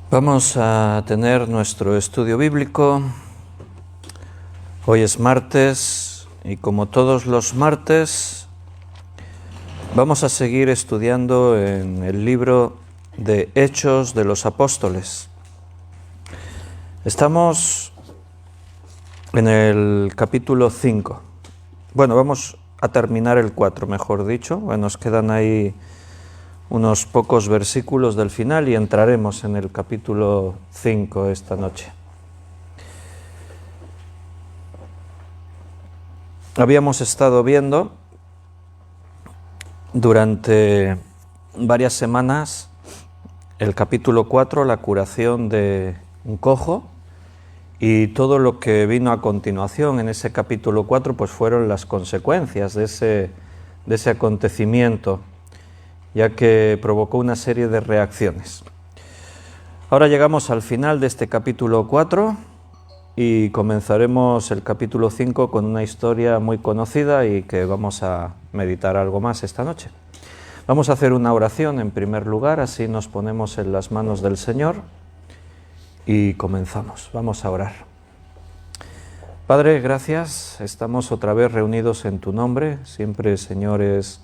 Vamos a tener nuestro estudio bíblico. Hoy es martes y como todos los martes vamos a seguir estudiando en el libro de Hechos de los Apóstoles. Estamos en el capítulo 5. Bueno, vamos a terminar el 4, mejor dicho. Bueno, nos quedan ahí unos pocos versículos del final y entraremos en el capítulo 5 esta noche. Habíamos estado viendo durante varias semanas el capítulo 4, la curación de un cojo, y todo lo que vino a continuación en ese capítulo 4 pues fueron las consecuencias de ese acontecimiento, ya que provocó una serie de reacciones. Ahora llegamos al final de este capítulo 4 y comenzaremos el capítulo 5 con una historia muy conocida y que vamos a meditar algo más esta noche. Vamos a hacer una oración en primer lugar, así nos ponemos en las manos del Señor y comenzamos. Vamos a orar. Padre, gracias, estamos otra vez reunidos en tu nombre. Siempre, Señor, es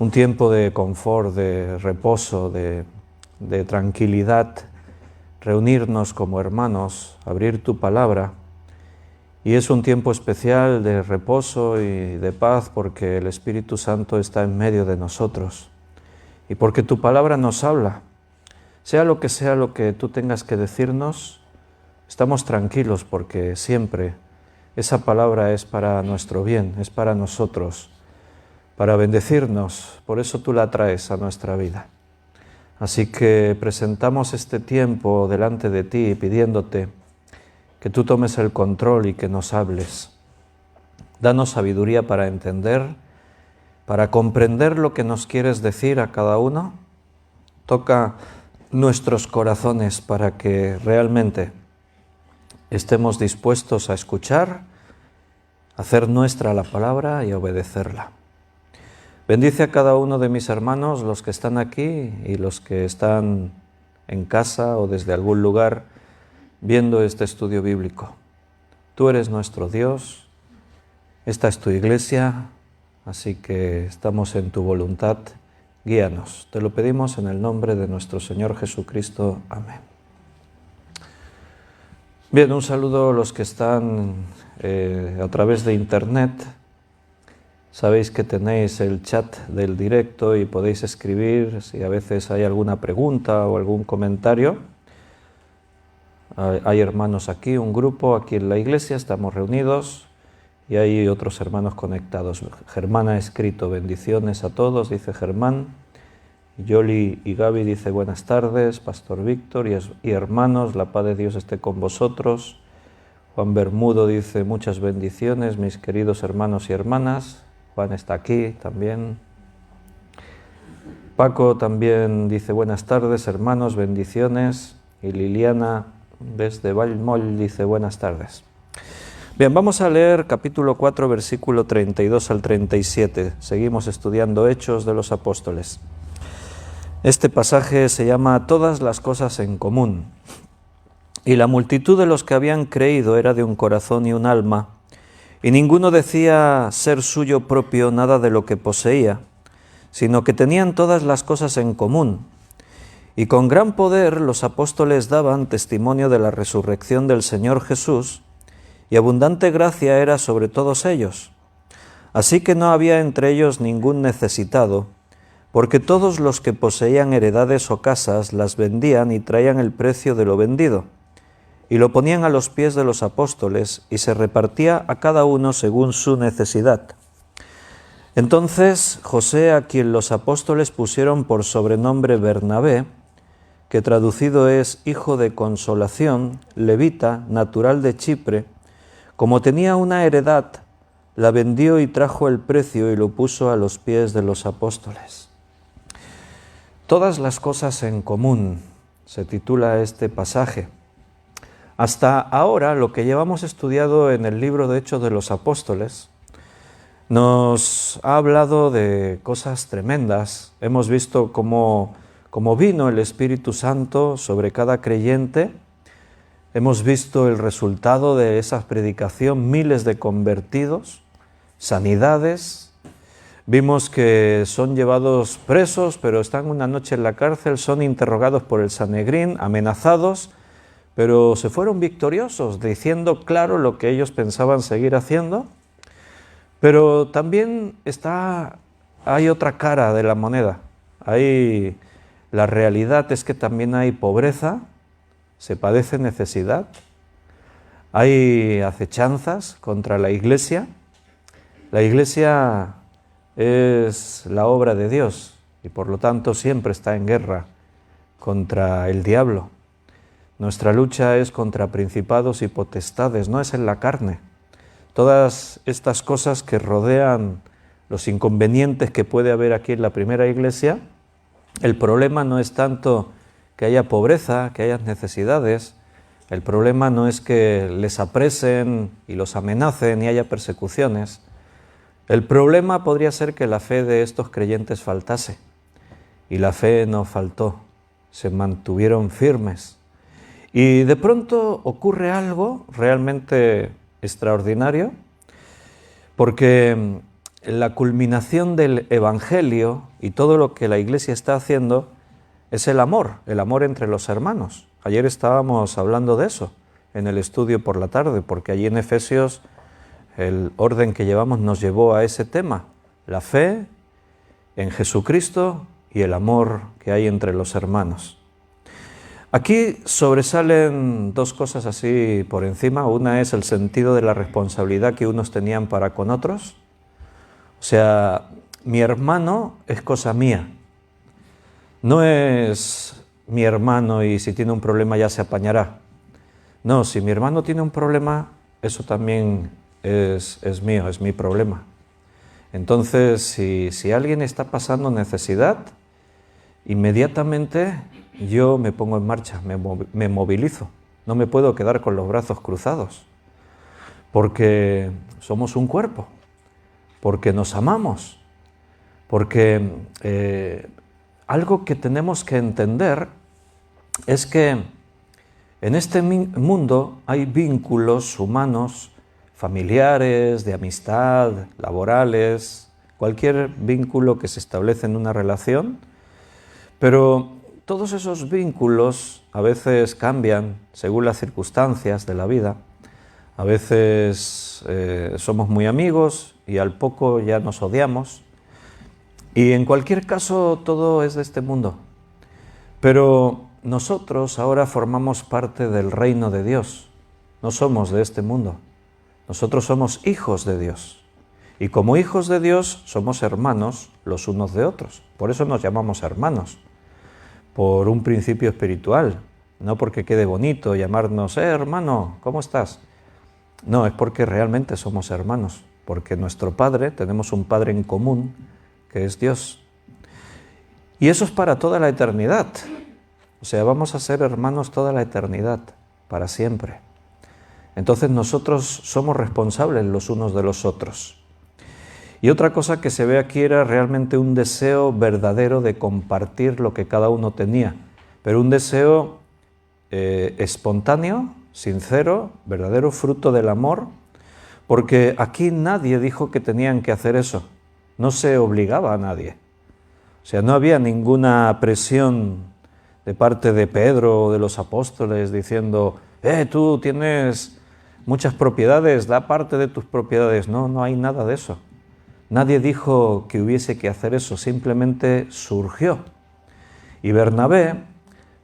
un tiempo de confort, de reposo, de tranquilidad, reunirnos como hermanos, abrir tu palabra. Y es un tiempo especial de reposo y de paz porque el Espíritu Santo está en medio de nosotros y porque tu palabra nos habla. Sea lo que tú tengas que decirnos, estamos tranquilos porque siempre esa palabra es para nuestro bien, es para nosotros, para bendecirnos, por eso tú la traes a nuestra vida. Así que presentamos este tiempo delante de ti pidiéndote que tú tomes el control y que nos hables. Danos sabiduría para entender, para comprender lo que nos quieres decir a cada uno. Toca nuestros corazones para que realmente estemos dispuestos a escuchar, a hacer nuestra la palabra y a obedecerla. Bendice a cada uno de mis hermanos, los que están aquí y los que están en casa o desde algún lugar viendo este estudio bíblico. Tú eres nuestro Dios, esta es tu iglesia, así que estamos en tu voluntad. Guíanos. Te lo pedimos en el nombre de nuestro Señor Jesucristo. Amén. Bien, un saludo a los que están a través de internet. Sabéis que tenéis el chat del directo y podéis escribir si a veces hay alguna pregunta o algún comentario. Hay hermanos aquí, un grupo aquí en la iglesia, estamos reunidos y hay otros hermanos conectados. Germán ha escrito bendiciones a todos, dice Germán. Yoli y Gaby dice buenas tardes, Pastor Víctor y hermanos, la paz de Dios esté con vosotros. Juan Bermudo dice muchas bendiciones, mis queridos hermanos y hermanas. Juan está aquí también. Paco también dice buenas tardes, hermanos, bendiciones. Y Liliana desde Valmol dice buenas tardes. Bien, vamos a leer capítulo 4, versículo 32 al 37. Seguimos estudiando Hechos de los Apóstoles. Este pasaje se llama Todas las cosas en común. Y la multitud de los que habían creído era de un corazón y un alma, y ninguno decía ser suyo propio nada de lo que poseía, sino que tenían todas las cosas en común. Y con gran poder los apóstoles daban testimonio de la resurrección del Señor Jesús, y abundante gracia era sobre todos ellos. Así que no había entre ellos ningún necesitado, porque todos los que poseían heredades o casas las vendían y traían el precio de lo vendido, y lo ponían a los pies de los apóstoles, y se repartía a cada uno según su necesidad. Entonces José, a quien los apóstoles pusieron por sobrenombre Bernabé, que traducido es hijo de consolación, levita, natural de Chipre, como tenía una heredad, la vendió y trajo el precio y lo puso a los pies de los apóstoles. Todas las cosas en común, se titula este pasaje. Hasta ahora, lo que llevamos estudiado en el libro de Hechos de los Apóstoles nos ha hablado de cosas tremendas. Hemos visto cómo como vino el Espíritu Santo sobre cada creyente, hemos visto el resultado de esa predicación, miles de convertidos, sanidades. Vimos que son llevados presos, pero están una noche en la cárcel, son interrogados por el Sanedrín, amenazados, pero se fueron victoriosos, diciendo claro lo que ellos pensaban seguir haciendo. Pero también hay otra cara de la moneda. La realidad es que también hay pobreza, se padece necesidad, hay acechanzas contra la Iglesia. La Iglesia es la obra de Dios y por lo tanto siempre está en guerra contra el diablo. Nuestra lucha es contra principados y potestades, no es en la carne. Todas estas cosas que rodean los inconvenientes que puede haber aquí en la primera iglesia, el problema no es tanto que haya pobreza, que haya necesidades, el problema no es que les apresen y los amenacen y haya persecuciones. El problema podría ser que la fe de estos creyentes faltase, y la fe no faltó, se mantuvieron firmes. Y de pronto ocurre algo realmente extraordinario, porque la culminación del Evangelio y todo lo que la Iglesia está haciendo es el amor entre los hermanos. Ayer estábamos hablando de eso en el estudio por la tarde, porque allí en Efesios el orden que llevamos nos llevó a ese tema, la fe en Jesucristo y el amor que hay entre los hermanos. Aquí sobresalen dos cosas así por encima. Una es el sentido de la responsabilidad que unos tenían para con otros. O sea, mi hermano es cosa mía. No es mi hermano y si tiene un problema ya se apañará. No, si mi hermano tiene un problema, eso también es mío, es mi problema. Entonces, si alguien está pasando necesidad, inmediatamente yo me pongo en marcha, me movilizo. No me puedo quedar con los brazos cruzados, porque somos un cuerpo, porque nos amamos, porque algo que tenemos que entender es que en este mundo hay vínculos humanos, familiares, de amistad, laborales, cualquier vínculo que se establece en una relación, pero todos esos vínculos a veces cambian según las circunstancias de la vida. A veces somos muy amigos y al poco ya nos odiamos. Y en cualquier caso todo es de este mundo. Pero nosotros ahora formamos parte del reino de Dios. No somos de este mundo. Nosotros somos hijos de Dios. Y como hijos de Dios somos hermanos los unos de otros. Por eso nos llamamos hermanos. Por un principio espiritual, no porque quede bonito llamarnos, hermano, ¿cómo estás? No, es porque realmente somos hermanos, porque nuestro Padre, tenemos un Padre en común, que es Dios. Y eso es para toda la eternidad. O sea, vamos a ser hermanos toda la eternidad, para siempre. Entonces nosotros somos responsables los unos de los otros. Y otra cosa que se ve aquí era realmente un deseo verdadero de compartir lo que cada uno tenía, pero un deseo espontáneo, sincero, verdadero, fruto del amor, porque aquí nadie dijo que tenían que hacer eso, no se obligaba a nadie. O sea, no había ninguna presión de parte de Pedro o de los apóstoles diciendo, tú tienes muchas propiedades, da parte de tus propiedades. No, no hay nada de eso. Nadie dijo que hubiese que hacer eso, simplemente surgió. Y Bernabé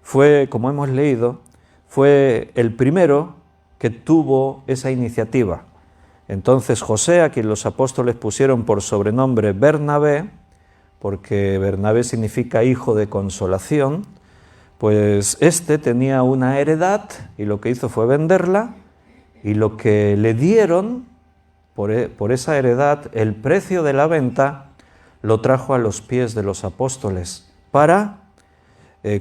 fue, como hemos leído, fue el primero que tuvo esa iniciativa. Entonces José, a quien los apóstoles pusieron por sobrenombre Bernabé, porque Bernabé significa hijo de consolación, pues este tenía una heredad y lo que hizo fue venderla, y lo que le dieron por esa heredad, el precio de la venta lo trajo a los pies de los apóstoles para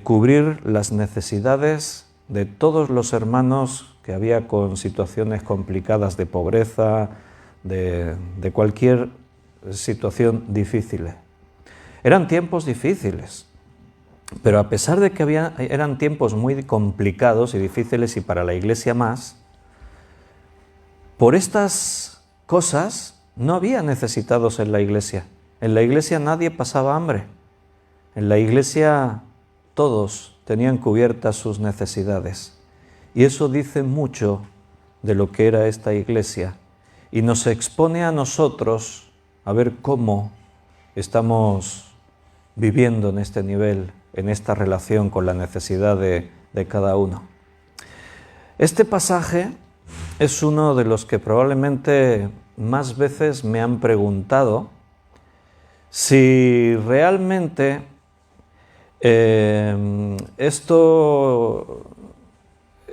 cubrir las necesidades de todos los hermanos que había con situaciones complicadas de pobreza, de cualquier situación difícil. Eran tiempos difíciles. Pero a pesar de que eran tiempos muy complicados y difíciles, y para la Iglesia más, por estas cosas no había necesitados en la Iglesia. En la Iglesia nadie pasaba hambre. En la Iglesia todos tenían cubiertas sus necesidades. Y eso dice mucho de lo que era esta Iglesia. Y nos expone a nosotros a ver cómo estamos viviendo en este nivel, en esta relación con la necesidad de cada uno. Este pasaje es uno de los que probablemente más veces me han preguntado si realmente esto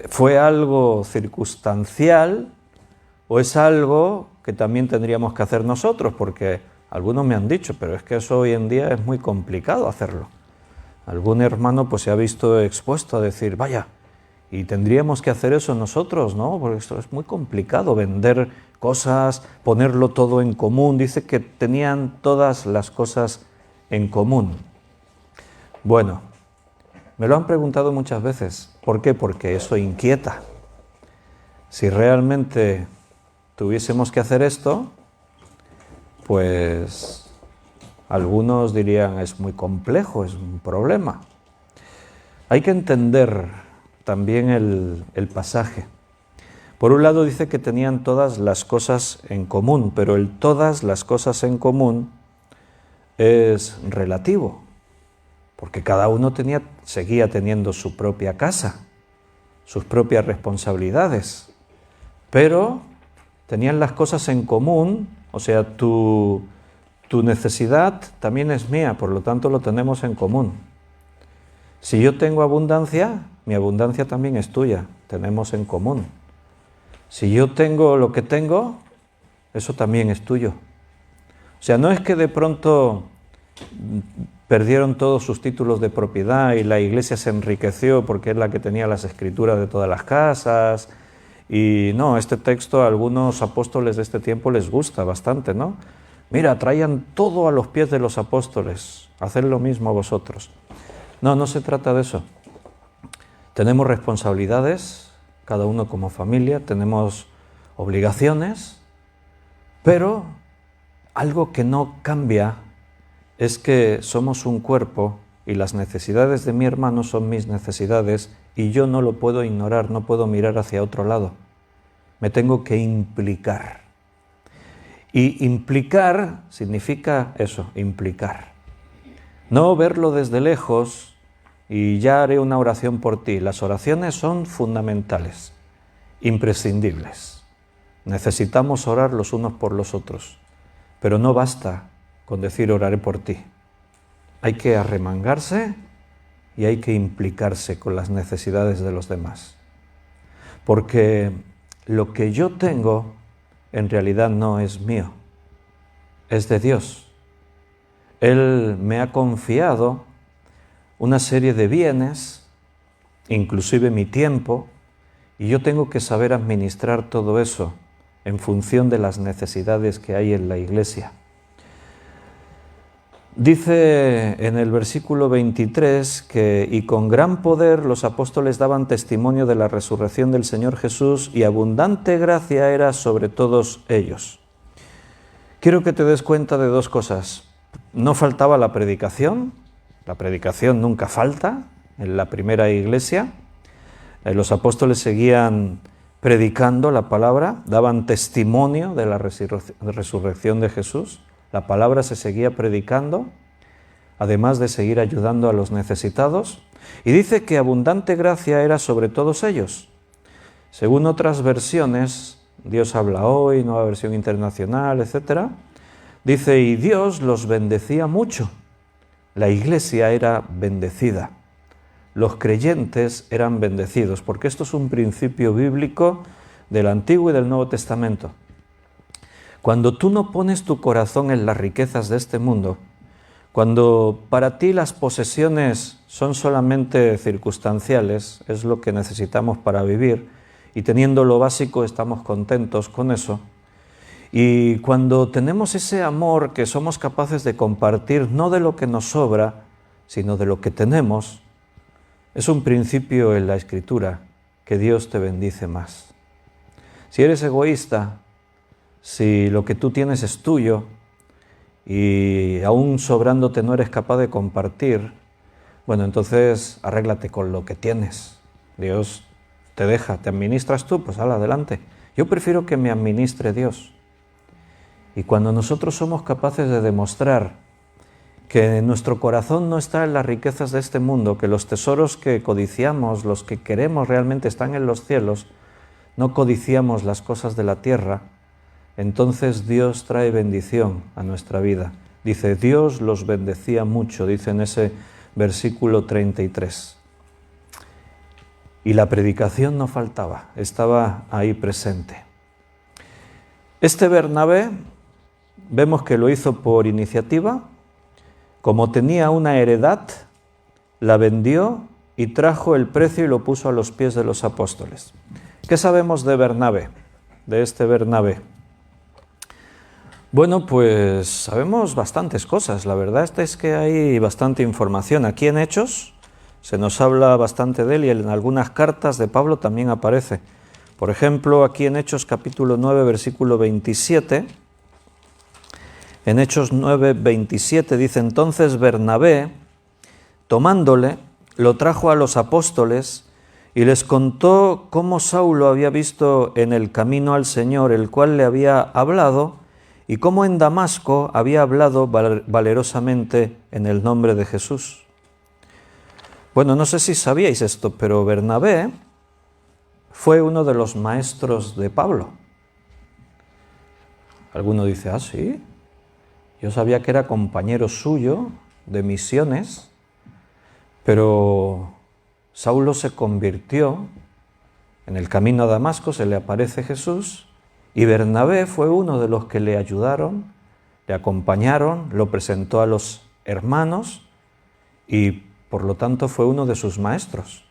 fue algo circunstancial o es algo que también tendríamos que hacer nosotros, porque algunos me han dicho, pero es que eso hoy en día es muy complicado hacerlo. Algún hermano pues se ha visto expuesto a decir, vaya, y tendríamos que hacer eso nosotros, ¿no? Porque esto es muy complicado, vender cosas, ponerlo todo en común. Dice que tenían todas las cosas en común. Bueno, me lo han preguntado muchas veces. ¿Por qué? Porque eso inquieta. Si realmente tuviésemos que hacer esto, pues algunos dirían es muy complejo, es un problema. Hay que entender también el pasaje. Por un lado dice que tenían todas las cosas en común, pero el todas las cosas en común es relativo, porque cada uno seguía teniendo su propia casa, sus propias responsabilidades, pero tenían las cosas en común, o sea, tu necesidad también es mía, por lo tanto lo tenemos en común. Si yo tengo abundancia, mi abundancia también es tuya, tenemos en común. Si yo tengo lo que tengo, eso también es tuyo. O sea, no es que de pronto perdieron todos sus títulos de propiedad y la Iglesia se enriqueció porque es la que tenía las escrituras de todas las casas. Y no, este texto a algunos apóstoles de este tiempo les gusta bastante, ¿no? Mira, traigan todo a los pies de los apóstoles, haced lo mismo vosotros. No, no se trata de eso. Tenemos responsabilidades, cada uno como familia, tenemos obligaciones, pero algo que no cambia es que somos un cuerpo y las necesidades de mi hermano son mis necesidades y yo no lo puedo ignorar, no puedo mirar hacia otro lado. Me tengo que implicar. Y implicar significa eso, implicar. No verlo desde lejos y ya haré una oración por ti. Las oraciones son fundamentales, imprescindibles. Necesitamos orar los unos por los otros, pero no basta con decir oraré por ti. Hay que arremangarse y hay que implicarse con las necesidades de los demás. Porque lo que yo tengo en realidad no es mío, es de Dios. Él me ha confiado una serie de bienes, inclusive mi tiempo, y yo tengo que saber administrar todo eso en función de las necesidades que hay en la Iglesia. Dice en el versículo 23 que y con gran poder los apóstoles daban testimonio de la resurrección del Señor Jesús y abundante gracia era sobre todos ellos. Quiero que te des cuenta de dos cosas. No faltaba la predicación nunca falta en la primera iglesia. Los apóstoles seguían predicando la palabra, daban testimonio de la resurrección de Jesús. La palabra se seguía predicando, además de seguir ayudando a los necesitados. Y dice que abundante gracia era sobre todos ellos. Según otras versiones, Dios habla hoy, Nueva Versión Internacional, etc. Dice, y Dios los bendecía mucho. La iglesia era bendecida. Los creyentes eran bendecidos, porque esto es un principio bíblico del Antiguo y del Nuevo Testamento. Cuando tú no pones tu corazón en las riquezas de este mundo, cuando para ti las posesiones son solamente circunstanciales, es lo que necesitamos para vivir, y teniendo lo básico estamos contentos con eso, y cuando tenemos ese amor que somos capaces de compartir, no de lo que nos sobra, sino de lo que tenemos, es un principio en la Escritura que Dios te bendice más. Si eres egoísta, si lo que tú tienes es tuyo y aún sobrándote no eres capaz de compartir, bueno, entonces arréglate con lo que tienes. Dios te deja, te administras tú, pues hala, adelante. Yo prefiero que me administre Dios. Y cuando nosotros somos capaces de demostrar que nuestro corazón no está en las riquezas de este mundo, que los tesoros que codiciamos, los que queremos realmente están en los cielos, no codiciamos las cosas de la tierra, entonces Dios trae bendición a nuestra vida. Dice, Dios los bendecía mucho, dice en ese versículo 33. Y la predicación no faltaba, estaba ahí presente. Este Bernabé, vemos que lo hizo por iniciativa, como tenía una heredad, la vendió y trajo el precio y lo puso a los pies de los apóstoles. ¿Qué sabemos de Bernabé, de este Bernabé? Bueno, pues sabemos bastantes cosas. La verdad es que hay bastante información. Aquí en Hechos se nos habla bastante de él y en algunas cartas de Pablo también aparece. Por ejemplo, aquí en Hechos capítulo 9, versículo 27, en Hechos 9, 27 dice, entonces Bernabé, tomándole, lo trajo a los apóstoles y les contó cómo Saulo había visto en el camino al Señor, el cual le había hablado, y cómo en Damasco había hablado valerosamente en el nombre de Jesús. Bueno, no sé si sabíais esto, pero Bernabé fue uno de los maestros de Pablo. Alguno dice, ¿ah, sí? Yo sabía que era compañero suyo de misiones, pero Saulo se convirtió en el camino a Damasco, se le aparece Jesús, y Bernabé fue uno de los que le ayudaron, le acompañaron, lo presentó a los hermanos y por lo tanto fue uno de sus maestros.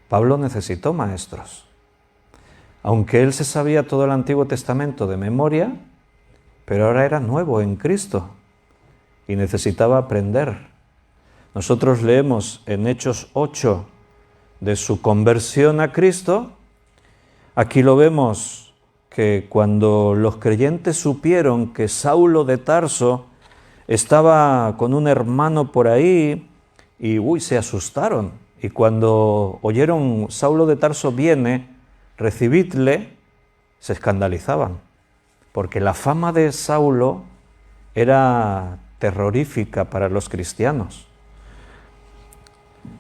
Pablo necesitó maestros. Aunque él se sabía todo el Antiguo Testamento de memoria, pero ahora era nuevo en Cristo y necesitaba aprender. Nosotros leemos en Hechos 8 de su conversión a Cristo. Aquí lo vemos que cuando los creyentes supieron que Saulo de Tarso estaba con un hermano por ahí y se asustaron. Y cuando oyeron Saulo de Tarso viene, recibidle, se escandalizaban. Porque la fama de Saulo era terrorífica para los cristianos.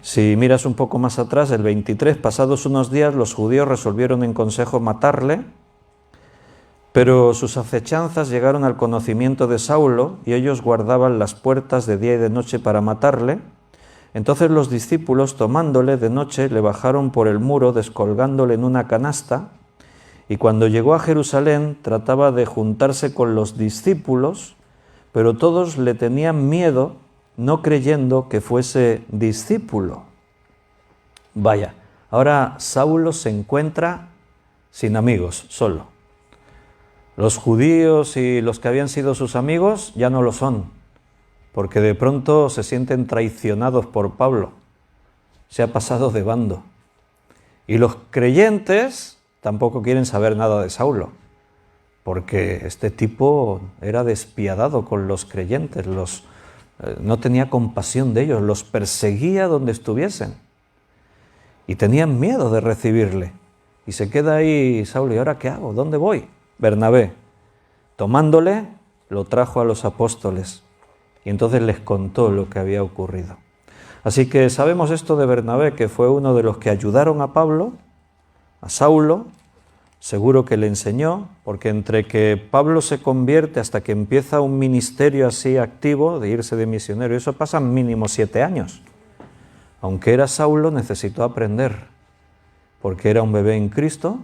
Si miras un poco más atrás, el 23, pasados unos días, los judíos resolvieron en consejo matarle, pero sus acechanzas llegaron al conocimiento de Saulo y ellos guardaban las puertas de día y de noche para matarle. Entonces los discípulos, tomándole de noche, le bajaron por el muro, descolgándole en una canasta, y cuando llegó a Jerusalén trataba de juntarse con los discípulos, pero todos le tenían miedo, no creyendo que fuese discípulo. Vaya, ahora Saulo se encuentra sin amigos, solo. Los judíos y los que habían sido sus amigos ya no lo son, porque de pronto se sienten traicionados por Pablo. Se ha pasado de bando. Y los creyentes tampoco quieren saber nada de Saulo, porque este tipo era despiadado con los creyentes, no tenía compasión de ellos, los perseguía donde estuviesen. Y tenían miedo de recibirle. Y se queda ahí Saulo, ¿y ahora qué hago? ¿Dónde voy? Bernabé, tomándole, lo trajo a los apóstoles y entonces les contó lo que había ocurrido. Así que sabemos esto de Bernabé, que fue uno de los que ayudaron a Pablo, a Saulo, seguro que le enseñó, porque entre que Pablo se convierte hasta que empieza un ministerio así activo, de irse de misionero, eso pasa mínimo 7 años. Aunque era Saulo, necesitó aprender, porque era un bebé en Cristo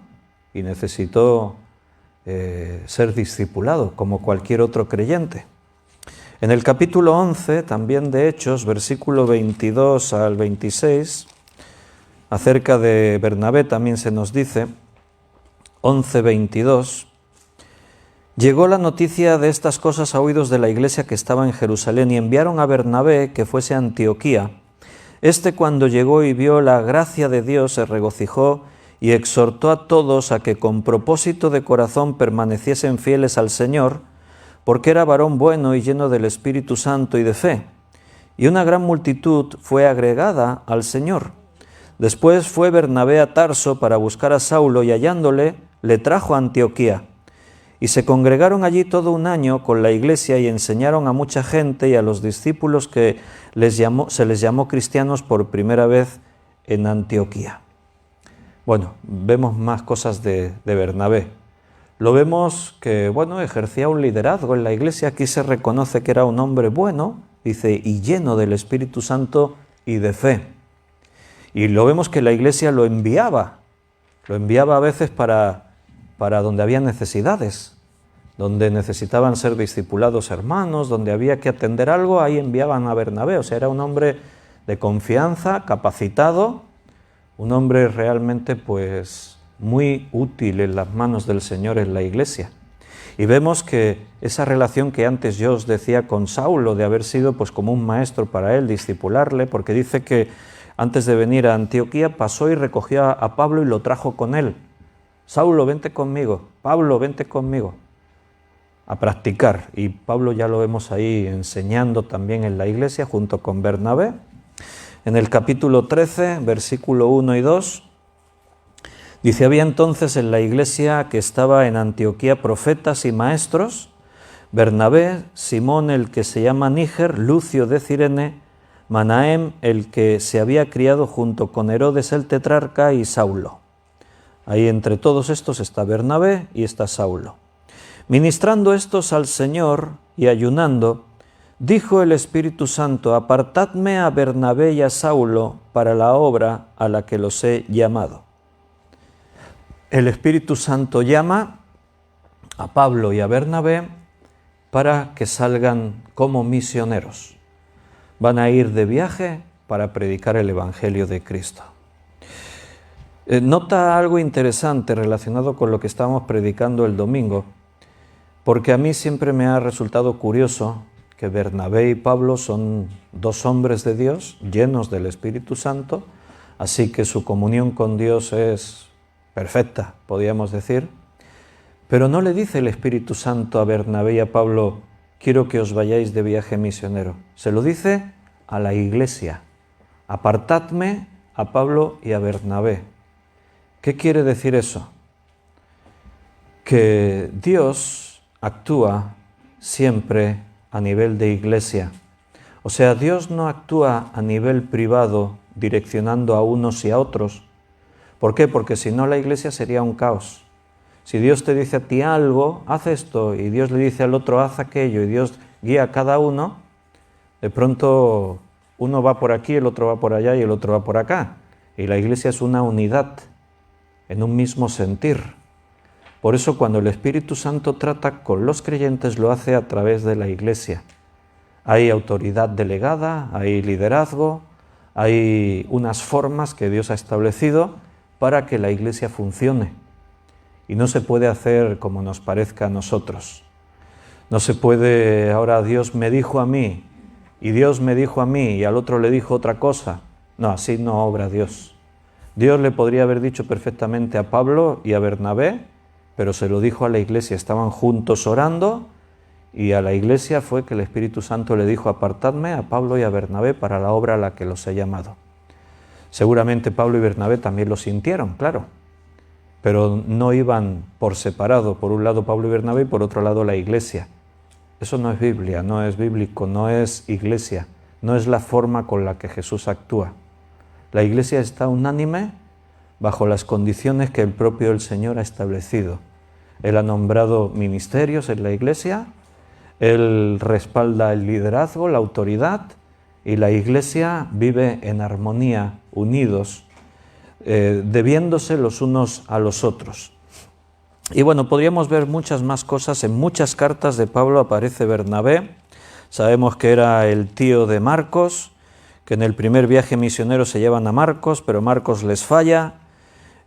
y necesitó ser discipulado como cualquier otro creyente. En el capítulo 11, también de Hechos, versículo 22 al 26, acerca de Bernabé también se nos dice, 11:22, Llegó la noticia de estas cosas a oídos de la iglesia que estaba en Jerusalén y enviaron a Bernabé que fuese a Antioquía. Este, cuando llegó y vio la gracia de Dios, se regocijó y exhortó a todos a que con propósito de corazón permaneciesen fieles al Señor, porque era varón bueno y lleno del Espíritu Santo y de fe. Y una gran multitud fue agregada al Señor. Después fue Bernabé a Tarso para buscar a Saulo y hallándole, le trajo a Antioquía. Y se congregaron allí todo un año con la iglesia y enseñaron a mucha gente y a los discípulos que se les llamó cristianos por primera vez en Antioquía. Bueno, vemos más cosas de Bernabé. Lo vemos que, ejercía un liderazgo en la iglesia. Aquí se reconoce que era un hombre bueno, dice, y lleno del Espíritu Santo y de fe. Y lo vemos que la iglesia lo enviaba a veces para donde había necesidades, donde necesitaban ser discipulados hermanos, donde había que atender algo, ahí enviaban a Bernabé. O sea, era un hombre de confianza, capacitado, un hombre realmente muy útil en las manos del Señor en la iglesia. Y vemos que esa relación que antes yo os decía con Saulo, de haber sido como un maestro para él, discipularle, porque dice que antes de venir a Antioquía pasó y recogió a Pablo y lo trajo con él. Saulo, vente conmigo. Pablo, vente conmigo. A practicar. Y Pablo ya lo vemos ahí enseñando también en la iglesia junto con Bernabé. En el capítulo 13, versículo 1 y 2, dice, había entonces en la iglesia que estaba en Antioquía profetas y maestros, Bernabé, Simón el que se llama Níger, Lucio de Cirene, Manahem el que se había criado junto con Herodes el tetrarca y Saulo. Ahí entre todos estos está Bernabé y está Saulo. Ministrando estos al Señor y ayunando, dijo el Espíritu Santo, apartadme a Bernabé y a Saulo para la obra a la que los he llamado. El Espíritu Santo llama a Pablo y a Bernabé para que salgan como misioneros. Van a ir de viaje para predicar el Evangelio de Cristo. Nota algo interesante relacionado con lo que estábamos predicando el domingo, porque a mí siempre me ha resultado curioso que Bernabé y Pablo son dos hombres de Dios, llenos del Espíritu Santo, así que su comunión con Dios es perfecta, podríamos decir, pero no le dice el Espíritu Santo a Bernabé y a Pablo, quiero que os vayáis de viaje misionero. Se lo dice a la iglesia, apartadme a Pablo y a Bernabé. ¿Qué quiere decir eso? Que Dios actúa siempre a nivel de iglesia. O sea, Dios no actúa a nivel privado direccionando a unos y a otros. ¿Por qué? Porque si no la iglesia sería un caos. Si Dios te dice a ti algo, haz esto, y Dios le dice al otro, haz aquello, y Dios guía a cada uno, de pronto uno va por aquí, el otro va por allá y el otro va por acá. Y la iglesia es una unidad, en un mismo sentir. Por eso cuando el Espíritu Santo trata con los creyentes lo hace a través de la iglesia. Hay autoridad delegada, hay liderazgo, hay unas formas que Dios ha establecido para que la iglesia funcione. Y no se puede hacer como nos parezca a nosotros. No se puede, ahora Dios me dijo a mí, y Dios me dijo a mí, y al otro le dijo otra cosa. No, así no obra Dios. Dios le podría haber dicho perfectamente a Pablo y a Bernabé, pero se lo dijo a la iglesia. Estaban juntos orando y a la iglesia fue que el Espíritu Santo le dijo, apartadme a Pablo y a Bernabé para la obra a la que los he llamado. Seguramente Pablo y Bernabé también lo sintieron, claro, pero no iban por separado, por un lado Pablo y Bernabé y por otro lado la iglesia. Eso no es Biblia, no es bíblico, no es iglesia, no es la forma con la que Jesús actúa. La iglesia está unánime bajo las condiciones que el propio Señor ha establecido. Él ha nombrado ministerios en la iglesia, Él respalda el liderazgo, la autoridad, y la iglesia vive en armonía, unidos, debiéndose los unos a los otros. Y bueno, podríamos ver muchas más cosas. En muchas cartas de Pablo aparece Bernabé. Sabemos que era el tío de Marcos, que en el primer viaje misionero se llevan a Marcos, pero Marcos les falla.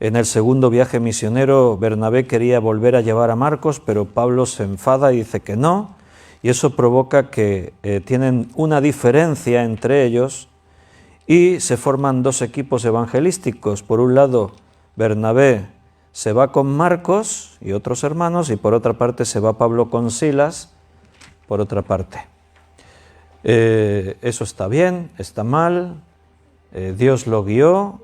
En el segundo viaje misionero, Bernabé quería volver a llevar a Marcos, pero Pablo se enfada y dice que no, y eso provoca que tienen una diferencia entre ellos y se forman dos equipos evangelísticos. Por un lado, Bernabé se va con Marcos y otros hermanos, y por otra parte se va Pablo con Silas, por otra parte. Eso está bien, está mal, Dios lo guió,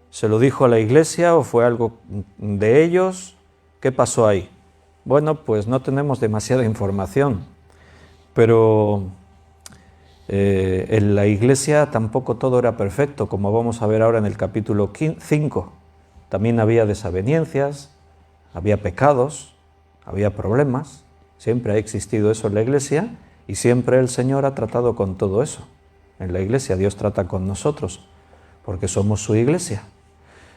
se lo dijo a la iglesia o fue algo de ellos. ¿Qué pasó ahí? Bueno, pues no tenemos demasiada información, pero en la iglesia tampoco todo era perfecto, como vamos a ver ahora en el capítulo 5. También había desavenencias, había pecados, había problemas, siempre ha existido eso en la iglesia y siempre el Señor ha tratado con todo eso. En la iglesia Dios trata con nosotros, porque somos su iglesia.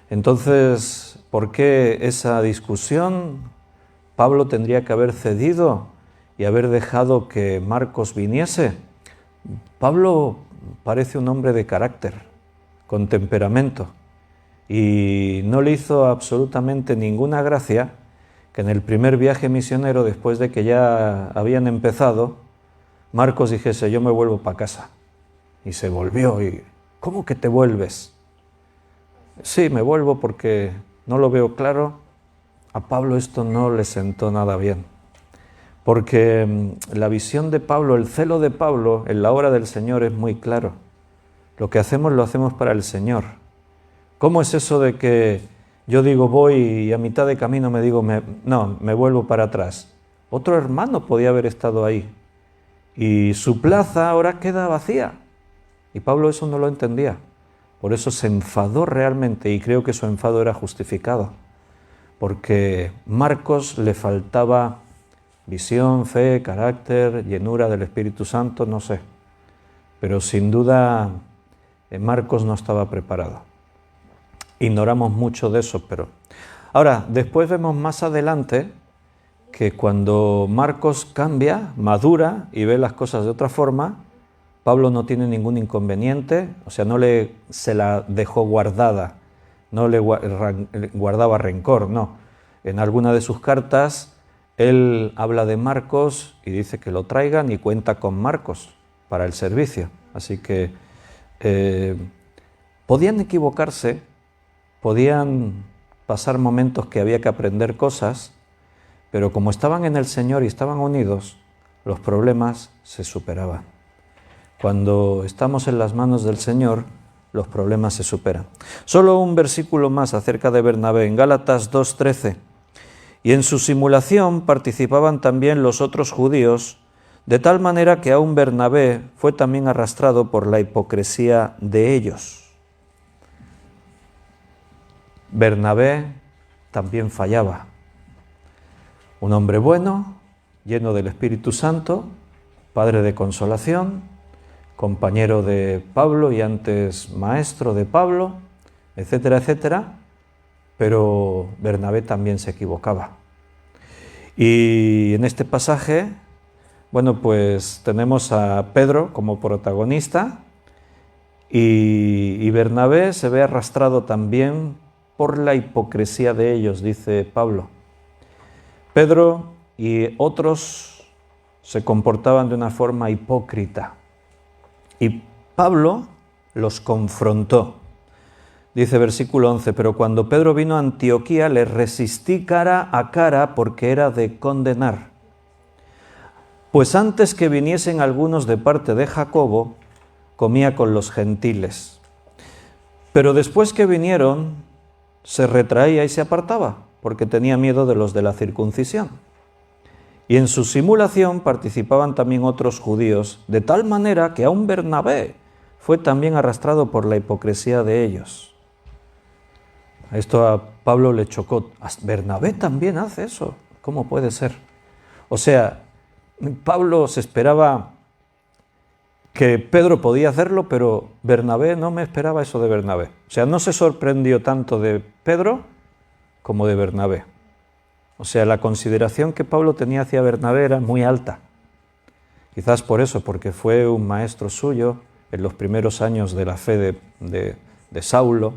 Entonces, ¿por qué esa discusión? ¿Pablo tendría que haber cedido y haber dejado que Marcos viniese? Pablo parece un hombre de carácter, con temperamento, y no le hizo absolutamente ninguna gracia que en el primer viaje misionero, después de que ya habían empezado, Marcos dijese: yo me vuelvo para casa. Y se volvió. Y ¿cómo que te vuelves? Sí, me vuelvo porque no lo veo claro. A Pablo esto no le sentó nada bien, porque la visión de Pablo, el celo de Pablo en la obra del Señor es muy claro. Lo que hacemos lo hacemos para el Señor. ¿Cómo es eso de que yo digo voy y a mitad de camino me digo no, me vuelvo para atrás? Otro hermano podía haber estado ahí y su plaza ahora queda vacía. Y Pablo eso no lo entendía. Por eso se enfadó realmente, y creo que su enfado era justificado, porque Marcos le faltaba visión, fe, carácter, llenura del Espíritu Santo, no sé. Pero sin duda Marcos no estaba preparado. Ignoramos mucho de eso, pero... Ahora, después vemos más adelante que cuando Marcos cambia, madura y ve las cosas de otra forma, Pablo no tiene ningún inconveniente, o sea, se la dejó guardada, no le guardaba rencor, no. En alguna de sus cartas él habla de Marcos y dice que lo traigan y cuenta con Marcos para el servicio. Así que podían equivocarse, podían pasar momentos que había que aprender cosas, pero como estaban en el Señor y estaban unidos, los problemas se superaban. Cuando estamos en las manos del Señor, los problemas se superan. Solo un versículo más acerca de Bernabé, en Gálatas 2:13. Y en su simulación participaban también los otros judíos, de tal manera que aún Bernabé fue también arrastrado por la hipocresía de ellos. Bernabé también fallaba. Un hombre bueno, lleno del Espíritu Santo, padre de consolación, compañero de Pablo y antes maestro de Pablo, etcétera, etcétera, pero Bernabé también se equivocaba. Y en este pasaje, bueno, pues tenemos a Pedro como protagonista y Bernabé se ve arrastrado también por la hipocresía de ellos, dice Pablo. Pedro y otros se comportaban de una forma hipócrita. Y Pablo los confrontó. Dice versículo 11, pero cuando Pedro vino a Antioquía, le resistí cara a cara porque era de condenar. Pues antes que viniesen algunos de parte de Jacobo, comía con los gentiles. Pero después que vinieron, se retraía y se apartaba, porque tenía miedo de los de la circuncisión. Y en su simulación participaban también otros judíos, de tal manera que aún Bernabé fue también arrastrado por la hipocresía de ellos. Esto a Pablo le chocó. ¿Bernabé también hace eso? ¿Cómo puede ser? O sea, Pablo se esperaba que Pedro podía hacerlo, pero Bernabé no me esperaba eso de Bernabé. O sea, no se sorprendió tanto de Pedro como de Bernabé. O sea, la consideración que Pablo tenía hacia Bernabé era muy alta. Quizás por eso, porque fue un maestro suyo en los primeros años de la fe de Saulo.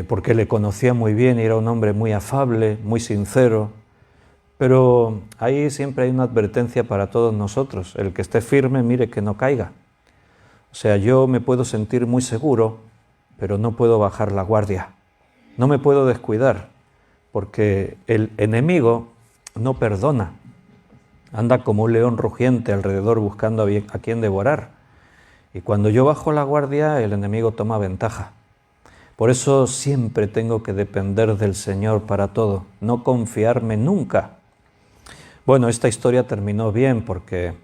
porque le conocía muy bien y era un hombre muy afable, muy sincero. Pero ahí siempre hay una advertencia para todos nosotros. El que esté firme, mire que no caiga. O sea, yo me puedo sentir muy seguro, pero no puedo bajar la guardia. No me puedo descuidar, porque el enemigo no perdona. Anda como un león rugiente alrededor buscando a quien devorar. Y cuando yo bajo la guardia, el enemigo toma ventaja. Por eso siempre tengo que depender del Señor para todo, no confiarme nunca. Bueno, esta historia terminó bien porque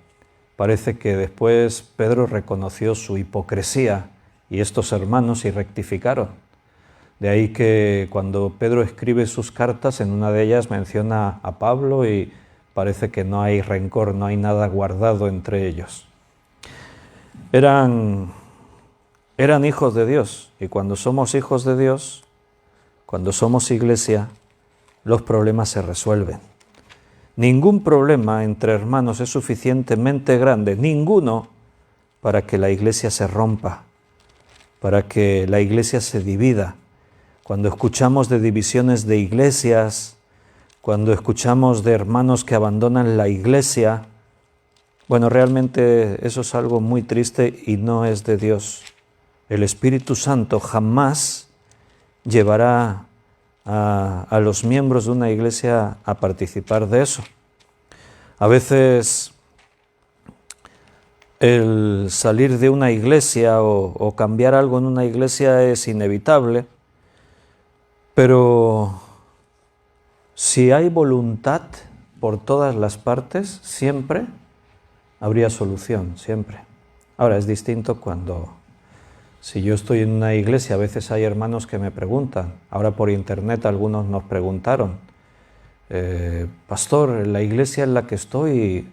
parece que después Pedro reconoció su hipocresía y estos hermanos y rectificaron. De ahí que cuando Pedro escribe sus cartas, en una de ellas menciona a Pablo y parece que no hay rencor, no hay nada guardado entre ellos. Eran hijos de Dios, y cuando somos hijos de Dios, cuando somos iglesia, los problemas se resuelven. Ningún problema entre hermanos es suficientemente grande, ninguno, para que la iglesia se rompa, para que la iglesia se divida. Cuando escuchamos de divisiones de iglesias, cuando escuchamos de hermanos que abandonan la iglesia, bueno, realmente eso es algo muy triste y no es de Dios. El Espíritu Santo jamás llevará a los miembros de una iglesia a participar de eso. A veces el salir de una iglesia o cambiar algo en una iglesia es inevitable, pero si hay voluntad por todas las partes, siempre habría solución, siempre. Ahora, es distinto cuando... Si yo estoy en una iglesia, a veces hay hermanos que me preguntan, ahora por internet algunos nos preguntaron, pastor, en la iglesia en la que estoy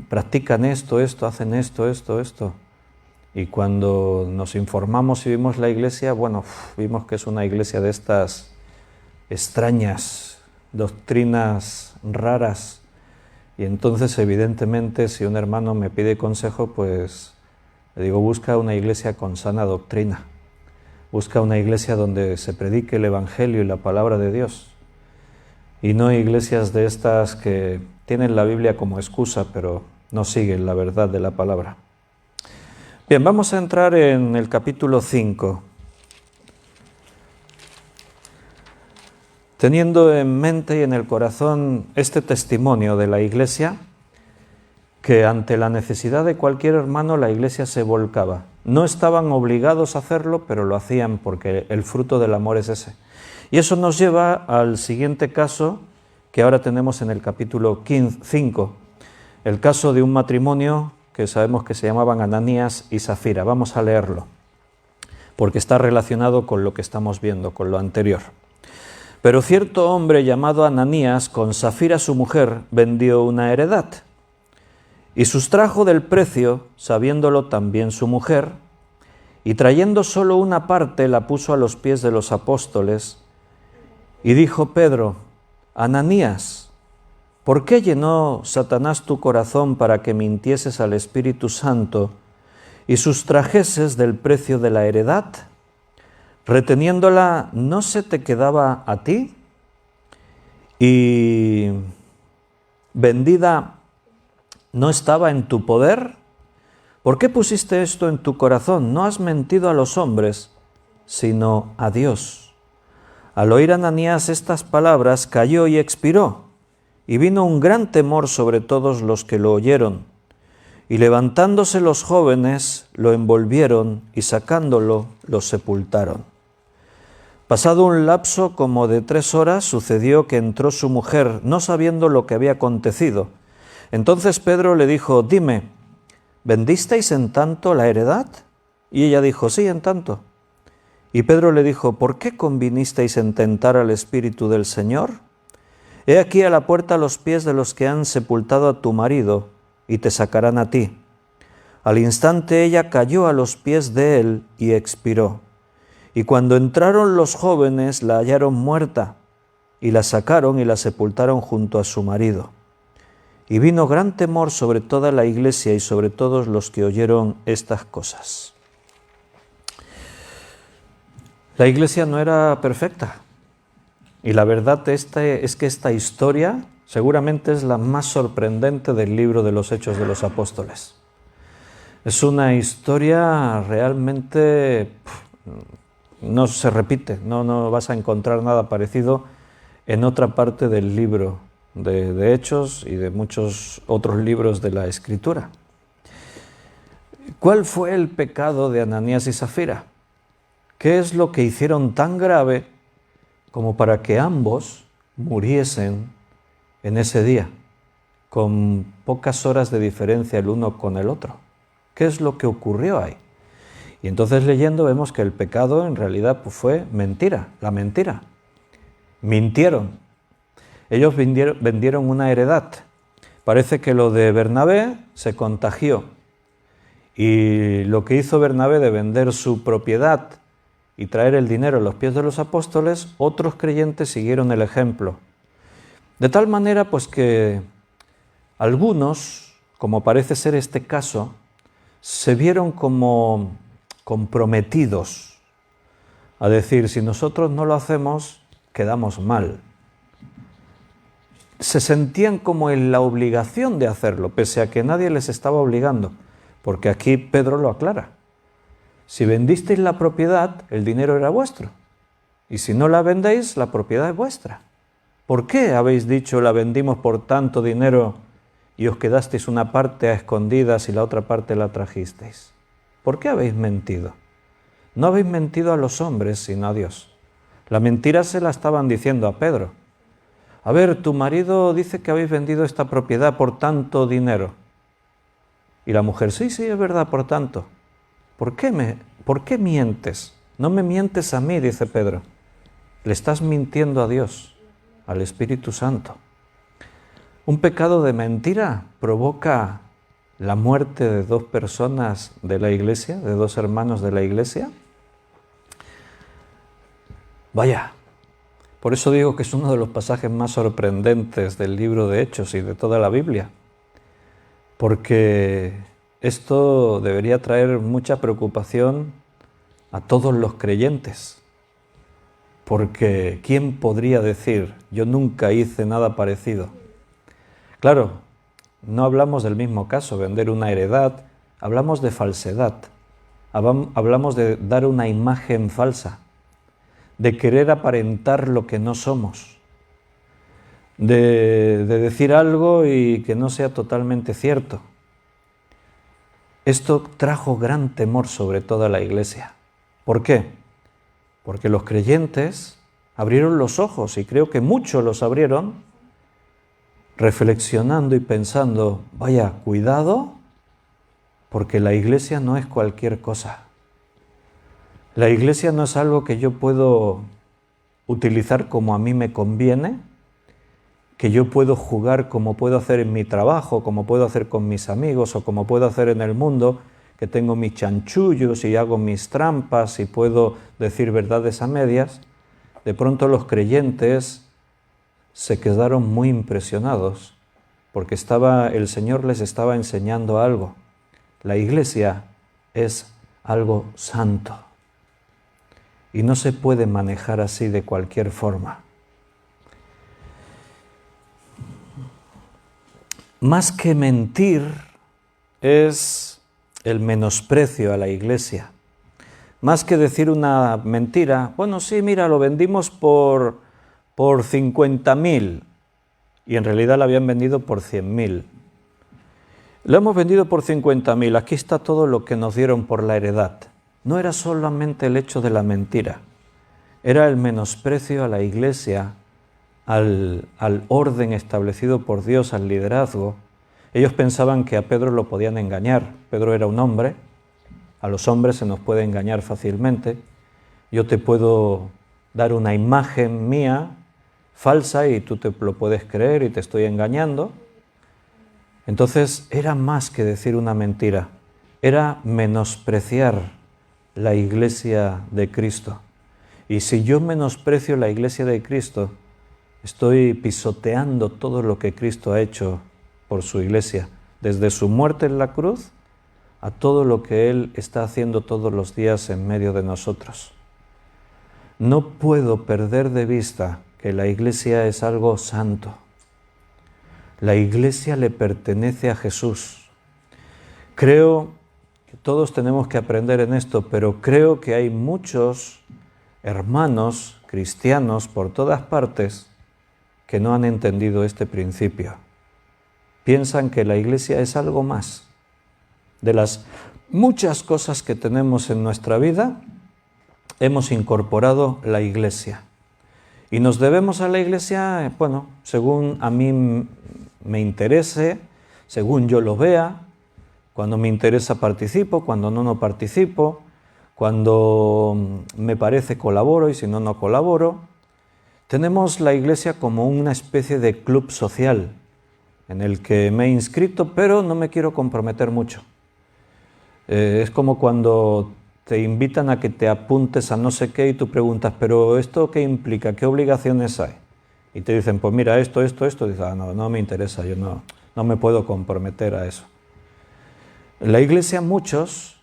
practican esto, hacen esto. Y cuando nos informamos y vimos la iglesia, bueno, vimos que es una iglesia de estas extrañas, doctrinas raras. Y entonces, evidentemente, si un hermano me pide consejo, pues... le digo, busca una iglesia con sana doctrina, busca una iglesia donde se predique el Evangelio y la palabra de Dios, y no iglesias de estas que tienen la Biblia como excusa, pero no siguen la verdad de la palabra. Bien, vamos a entrar en el capítulo 5. Teniendo en mente y en el corazón este testimonio de la iglesia, que ante la necesidad de cualquier hermano la iglesia se volcaba. No estaban obligados a hacerlo, pero lo hacían porque el fruto del amor es ese. Y eso nos lleva al siguiente caso que ahora tenemos en el capítulo 5, el caso de un matrimonio que sabemos que se llamaban Ananías y Zafira. Vamos a leerlo, porque está relacionado con lo que estamos viendo, con lo anterior. Pero cierto hombre llamado Ananías, con Zafira su mujer, vendió una heredad, y sustrajo del precio, sabiéndolo también su mujer, y trayendo solo una parte la puso a los pies de los apóstoles, y dijo Pedro, Ananías, ¿por qué llenó Satanás tu corazón para que mintieses al Espíritu Santo y sustrajeses del precio de la heredad? Reteniéndola, ¿no se te quedaba a ti? Y vendida, ¿no estaba en tu poder? ¿Por qué pusiste esto en tu corazón? No has mentido a los hombres, sino a Dios. Al oír Ananías estas palabras, cayó y expiró, y vino un gran temor sobre todos los que lo oyeron. Y levantándose los jóvenes, lo envolvieron, y sacándolo, lo sepultaron. Pasado un lapso como de 3 horas, sucedió que entró su mujer, no sabiendo lo que había acontecido. Entonces Pedro le dijo, dime, ¿vendisteis en tanto la heredad? Y ella dijo, sí, en tanto. Y Pedro le dijo, ¿por qué convinisteis en tentar al Espíritu del Señor? He aquí a la puerta los pies de los que han sepultado a tu marido, y te sacarán a ti. Al instante ella cayó a los pies de él y expiró. Y cuando entraron los jóvenes la hallaron muerta, y la sacaron y la sepultaron junto a su marido. Y vino gran temor sobre toda la iglesia y sobre todos los que oyeron estas cosas. La iglesia no era perfecta. Y la verdad es que esta historia seguramente es la más sorprendente del libro de los Hechos de los Apóstoles. Es una historia realmente, no se repite, no vas a encontrar nada parecido en otra parte del libro de Hechos y de muchos otros libros de la Escritura. ¿Cuál fue el pecado de Ananías y Zafira? ¿Qué es lo que hicieron tan grave como para que ambos muriesen en ese día, con pocas horas de diferencia el uno con el otro? ¿Qué es lo que ocurrió ahí? Y entonces leyendo vemos que el pecado en realidad fue mentira, la mentira. Mintieron. Ellos vendieron una heredad. Parece que lo de Bernabé se contagió. Y lo que hizo Bernabé de vender su propiedad y traer el dinero a los pies de los apóstoles, otros creyentes siguieron el ejemplo. De tal manera pues que algunos, como parece ser este caso, se vieron como comprometidos a decir, si nosotros no lo hacemos, quedamos mal. Se sentían como en la obligación de hacerlo, pese a que nadie les estaba obligando, porque aquí Pedro lo aclara. Si vendisteis la propiedad, el dinero era vuestro, y si no la vendéis, la propiedad es vuestra. ¿Por qué habéis dicho, la vendimos por tanto dinero y os quedasteis una parte a escondidas y la otra parte la trajisteis? ¿Por qué habéis mentido? No habéis mentido a los hombres, sino a Dios. La mentira se la estaban diciendo a Pedro. A ver, tu marido dice que habéis vendido esta propiedad por tanto dinero. Y la mujer, sí, es verdad, por tanto. ¿Por qué mientes? No me mientes a mí, dice Pedro. Le estás mintiendo a Dios, al Espíritu Santo. Un pecado de mentira provoca la muerte de dos personas de la iglesia, de dos hermanos de la iglesia. Vaya, por eso digo que es uno de los pasajes más sorprendentes del libro de Hechos y de toda la Biblia, porque esto debería traer mucha preocupación a todos los creyentes, porque ¿quién podría decir, yo nunca hice nada parecido? Claro, no hablamos del mismo caso, vender una heredad, hablamos de falsedad, hablamos de dar una imagen falsa, de querer aparentar lo que no somos, de decir algo y que no sea totalmente cierto. Esto trajo gran temor sobre toda la iglesia. ¿Por qué? Porque los creyentes abrieron los ojos, y creo que muchos los abrieron, reflexionando y pensando, vaya, cuidado, porque la iglesia no es cualquier cosa. La iglesia no es algo que yo puedo utilizar como a mí me conviene, que yo puedo jugar como puedo hacer en mi trabajo, como puedo hacer con mis amigos o como puedo hacer en el mundo, que tengo mis chanchullos y hago mis trampas y puedo decir verdades a medias. De pronto los creyentes se quedaron muy impresionados porque el Señor les estaba enseñando algo. La iglesia es algo santo y no se puede manejar así de cualquier forma. Más que mentir es el menosprecio a la iglesia. Más que decir una mentira, bueno, sí, mira, lo vendimos por 50.000 y en realidad la habían vendido por 100.000. Lo hemos vendido por 50.000, aquí está todo lo que nos dieron por la heredad. No era solamente el hecho de la mentira, era el menosprecio a la iglesia, al orden establecido por Dios, al liderazgo. Ellos pensaban que a Pedro lo podían engañar. Pedro era un hombre, a los hombres se nos puede engañar fácilmente. Yo te puedo dar una imagen mía falsa y tú te lo puedes creer y te estoy engañando. Entonces era más que decir una mentira, era menospreciar la iglesia de Cristo. Y si yo menosprecio la iglesia de Cristo, estoy pisoteando todo lo que Cristo ha hecho por su iglesia, desde su muerte en la cruz a todo lo que Él está haciendo todos los días en medio de nosotros. no puedo perder de vista que la Iglesia es algo santo. La Iglesia le pertenece a Jesús. Creo que todos tenemos que aprender en esto, pero creo que hay muchos hermanos cristianos por todas partes que no han entendido este principio. Piensan que la Iglesia es algo más. De las muchas cosas que tenemos en nuestra vida, hemos incorporado la Iglesia. Y nos debemos a la Iglesia, bueno, según a mí me interese, según yo lo vea. Cuando me interesa participo, cuando no participo, cuando me parece colaboro y si no, no colaboro. Tenemos la Iglesia como una especie de club social en el que me he inscrito, pero no me quiero comprometer mucho. Es como cuando te invitan a que te apuntes a no sé qué y tú preguntas, ¿pero esto qué implica? ¿Qué obligaciones hay? Y te dicen, pues mira, esto. Dices, no me interesa, yo no me puedo comprometer a eso. En la Iglesia muchos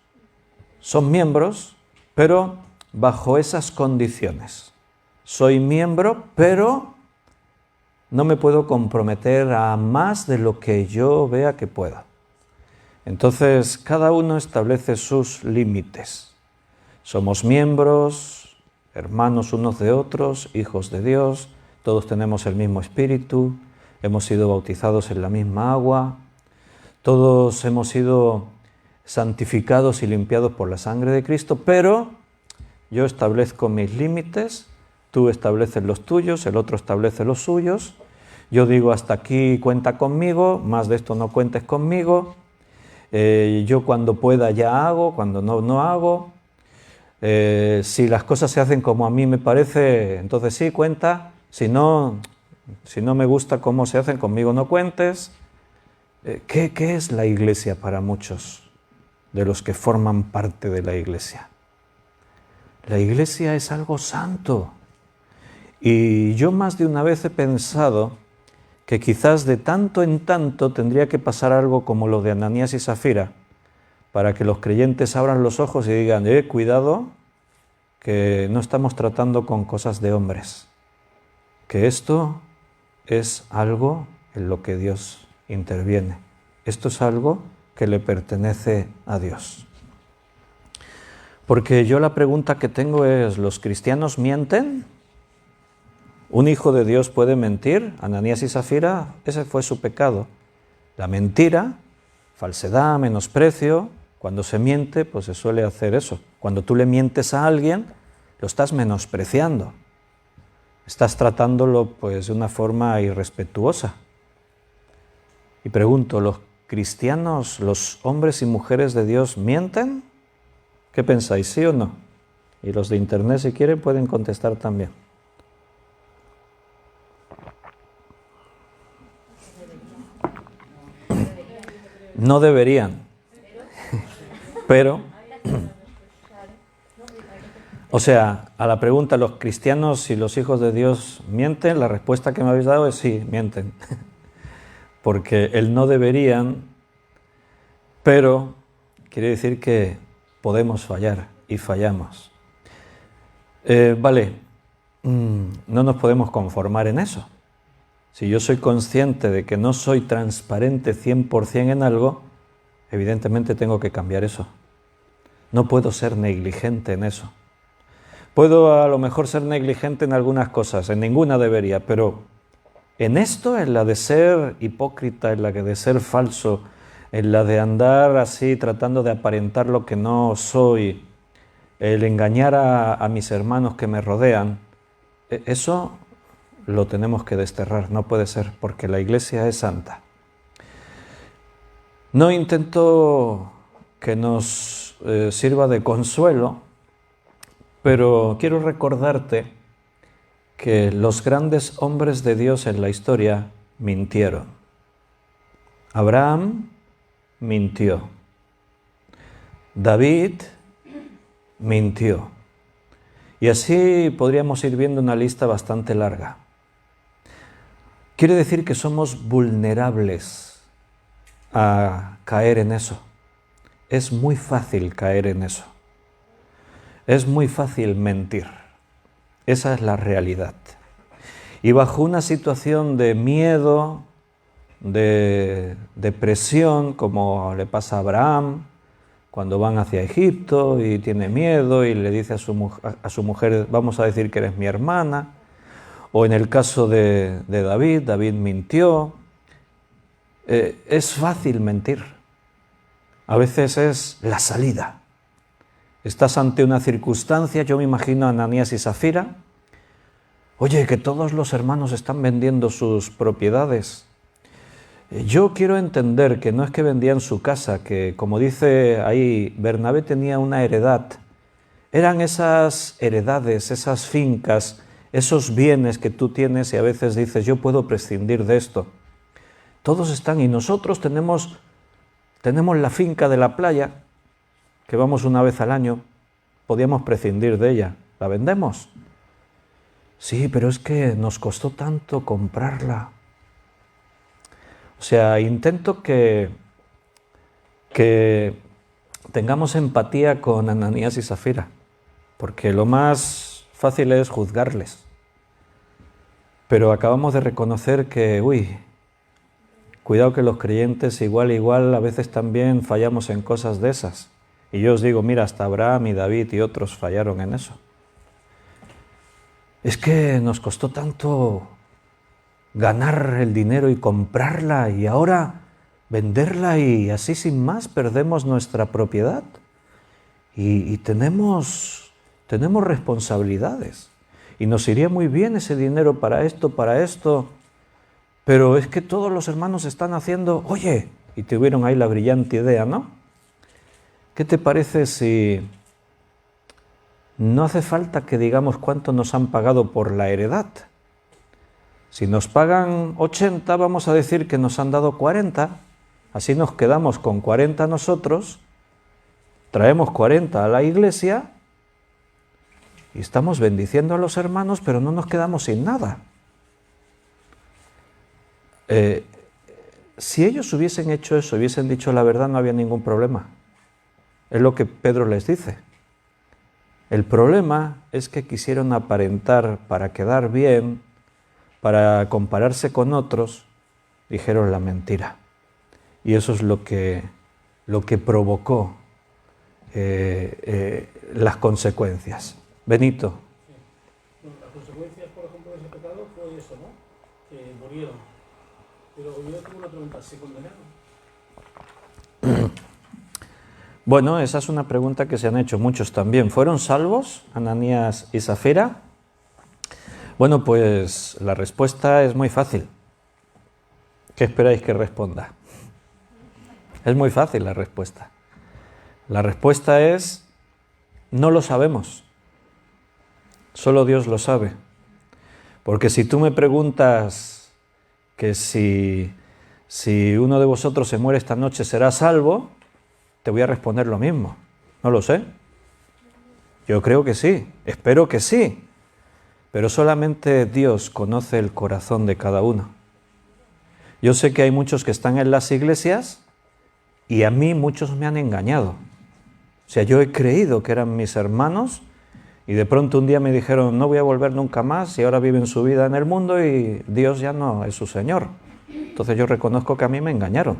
son miembros, pero bajo esas condiciones. Soy miembro, pero no me puedo comprometer a más de lo que yo vea que pueda. Entonces, cada uno establece sus límites. Somos miembros, hermanos unos de otros, hijos de Dios, todos tenemos el mismo espíritu, hemos sido bautizados en la misma agua, todos hemos sido santificados y limpiados por la sangre de Cristo, pero yo establezco mis límites, tú estableces los tuyos, el otro establece los suyos, yo digo hasta aquí cuenta conmigo, más de esto no cuentes conmigo, yo cuando pueda ya hago, cuando no hago. Si las cosas se hacen como a mí me parece, entonces sí, cuenta. Si no me gusta cómo se hacen, conmigo no cuentes. ¿Qué es la Iglesia para muchos de los que forman parte de la Iglesia? La Iglesia es algo santo. Y yo más de una vez he pensado que quizás de tanto en tanto tendría que pasar algo como lo de Ananías y Zafira, para que los creyentes abran los ojos y digan, cuidado, que no estamos tratando con cosas de hombres, que esto es algo en lo que Dios interviene. Esto es algo que le pertenece a Dios. Porque yo la pregunta que tengo es, ¿los cristianos mienten? ¿Un hijo de Dios puede mentir? Ananías y Zafira, ese fue su pecado. La mentira, falsedad, menosprecio. Cuando se miente, pues se suele hacer eso. Cuando tú le mientes a alguien, lo estás menospreciando. Estás tratándolo pues de una forma irrespetuosa. Y pregunto, ¿los cristianos, los hombres y mujeres de Dios mienten? ¿Qué pensáis, sí o no? Y los de internet, si quieren, pueden contestar también. No deberían, pero, o sea, a la pregunta, ¿los cristianos y los hijos de Dios mienten? La respuesta que me habéis dado es sí, mienten. Porque el no deberían, pero quiere decir que podemos fallar y fallamos. No nos podemos conformar en eso. Si yo soy consciente de que no soy transparente 100% en algo, evidentemente tengo que cambiar eso. No puedo ser negligente en eso. Puedo a lo mejor ser negligente en algunas cosas, en ninguna debería, pero en esto, en la de ser hipócrita, en la de ser falso, en la de andar así tratando de aparentar lo que no soy, el engañar a mis hermanos que me rodean, eso lo tenemos que desterrar, no puede ser, porque la Iglesia es santa. No intento que nos sirva de consuelo, pero quiero recordarte que los grandes hombres de Dios en la historia mintieron. Abraham mintió. David mintió. Y así podríamos ir viendo una lista bastante larga. Quiere decir que somos vulnerables a caer en eso. Es muy fácil caer en eso. Es muy fácil mentir. Esa es la realidad. Y bajo una situación de miedo, de depresión, como le pasa a Abraham, cuando van hacia Egipto y tiene miedo y le dice a su mujer, vamos a decir que eres mi hermana, o en el caso de David, David mintió. Es fácil mentir. A veces es la salida. Estás ante una circunstancia, yo me imagino a Ananías y Zafira, oye, que todos los hermanos están vendiendo sus propiedades. Yo quiero entender que no es que vendían su casa, que como dice ahí, Bernabé tenía una heredad. Eran esas heredades, esas fincas, esos bienes que tú tienes y a veces dices, yo puedo prescindir de esto. Todos están y nosotros tenemos la finca de la playa, que vamos una vez al año, podíamos prescindir de ella. ¿La vendemos? Sí, pero es que nos costó tanto comprarla. O sea, intento que tengamos empatía con Ananías y Zafira, porque lo más fácil es juzgarles. Pero acabamos de reconocer que, cuidado que los creyentes igual a veces también fallamos en cosas de esas. Y yo os digo, mira, hasta Abraham y David y otros fallaron en eso. Es que nos costó tanto ganar el dinero y comprarla y ahora venderla y así sin más perdemos nuestra propiedad. Y tenemos responsabilidades. Y nos iría muy bien ese dinero para esto. Pero es que todos los hermanos están haciendo, oye, y tuvieron ahí la brillante idea, ¿no? ¿Qué te parece si no hace falta que digamos cuánto nos han pagado por la heredad? Si nos pagan 80, vamos a decir que nos han dado 40, así nos quedamos con 40 nosotros, traemos 40 a la iglesia y estamos bendiciendo a los hermanos, pero no nos quedamos sin nada. Si ellos hubiesen hecho eso, hubiesen dicho la verdad, no había ningún problema. Es lo que Pedro les dice. El problema es que quisieron aparentar para quedar bien, para compararse con otros, dijeron la mentira. Y eso es lo que provocó las consecuencias. Benito. Sí. Las consecuencias, por ejemplo, de ese pecado fue eso, ¿no? Que murieron. Pero yo tengo una pregunta, ¿se condenaron? Bueno, esa es una pregunta que se han hecho muchos también. ¿Fueron salvos Ananías y Zafira? Bueno, pues la respuesta es muy fácil. ¿Qué esperáis que responda? Es muy fácil la respuesta. La respuesta es, no lo sabemos. Solo Dios lo sabe. Porque si tú me preguntas que si uno de vosotros se muere esta noche será salvo, te voy a responder lo mismo. No lo sé. Yo creo que sí, espero que sí. Pero solamente Dios conoce el corazón de cada uno. Yo sé que hay muchos que están en las iglesias y a mí muchos me han engañado. O sea, yo he creído que eran mis hermanos y de pronto un día me dijeron no voy a volver nunca más y ahora viven su vida en el mundo y Dios ya no es su Señor. Entonces yo reconozco que a mí me engañaron.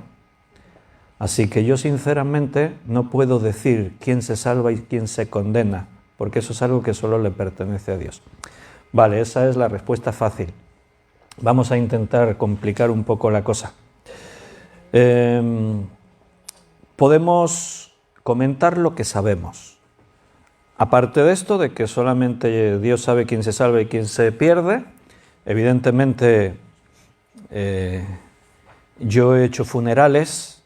Así que yo sinceramente no puedo decir quién se salva y quién se condena, porque eso es algo que solo le pertenece a Dios. Vale, esa es la respuesta fácil. Vamos a intentar complicar un poco la cosa. Podemos comentar lo que sabemos. Aparte de esto, de que solamente Dios sabe quién se salva y quién se pierde, evidentemente yo he hecho funerales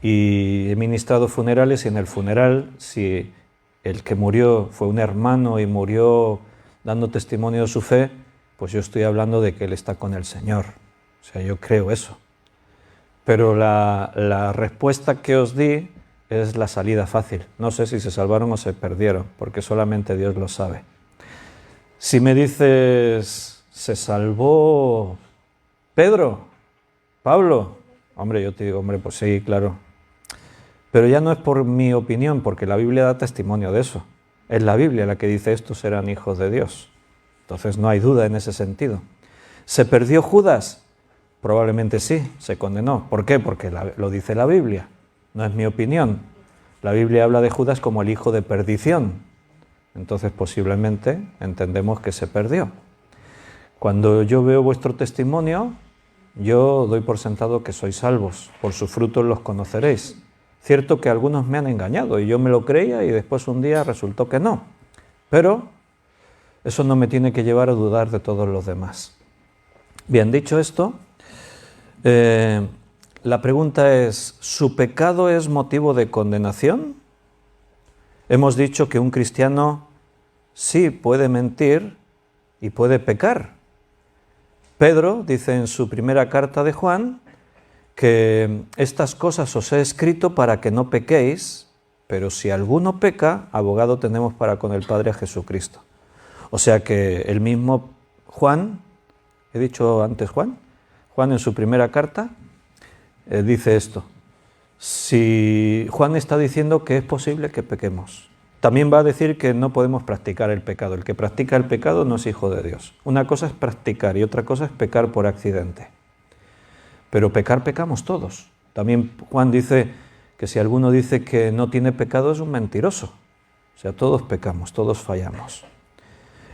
y he ministrado funerales y en el funeral, si el que murió fue un hermano y murió dando testimonio de su fe, pues yo estoy hablando de que él está con el Señor. O sea, yo creo eso. Pero la respuesta que os di es la salida fácil. No sé si se salvaron o se perdieron, porque solamente Dios lo sabe. Si me dices, ¿se salvó Pedro? ¿Pablo? Hombre, yo te digo, hombre, pues sí, claro. Pero ya no es por mi opinión, porque la Biblia da testimonio de eso. Es la Biblia la que dice estos eran hijos de Dios. Entonces no hay duda en ese sentido. ¿Se perdió Judas? Probablemente sí, se condenó. ¿Por qué? Porque lo dice la Biblia, no es mi opinión. La Biblia habla de Judas como el hijo de perdición. Entonces posiblemente entendemos que se perdió. Cuando yo veo vuestro testimonio, yo doy por sentado que sois salvos, por sus frutos los conoceréis. Cierto que algunos me han engañado y yo me lo creía y después un día resultó que no. Pero eso no me tiene que llevar a dudar de todos los demás. Bien, dicho esto, la pregunta es, ¿su pecado es motivo de condenación? Hemos dicho que un cristiano sí puede mentir y puede pecar. Pedro dice en su primera carta de Juan que estas cosas os he escrito para que no pequéis, pero si alguno peca, abogado tenemos para con el Padre a Jesucristo. O sea que el mismo Juan, he dicho antes Juan en su primera carta dice esto. Si Juan está diciendo que es posible que pequemos, también va a decir que no podemos practicar el pecado. El que practica el pecado no es hijo de Dios. Una cosa es practicar y otra cosa es pecar por accidente. Pero pecar pecamos todos. También Juan dice que si alguno dice que no tiene pecado es un mentiroso. O sea, todos pecamos, todos fallamos.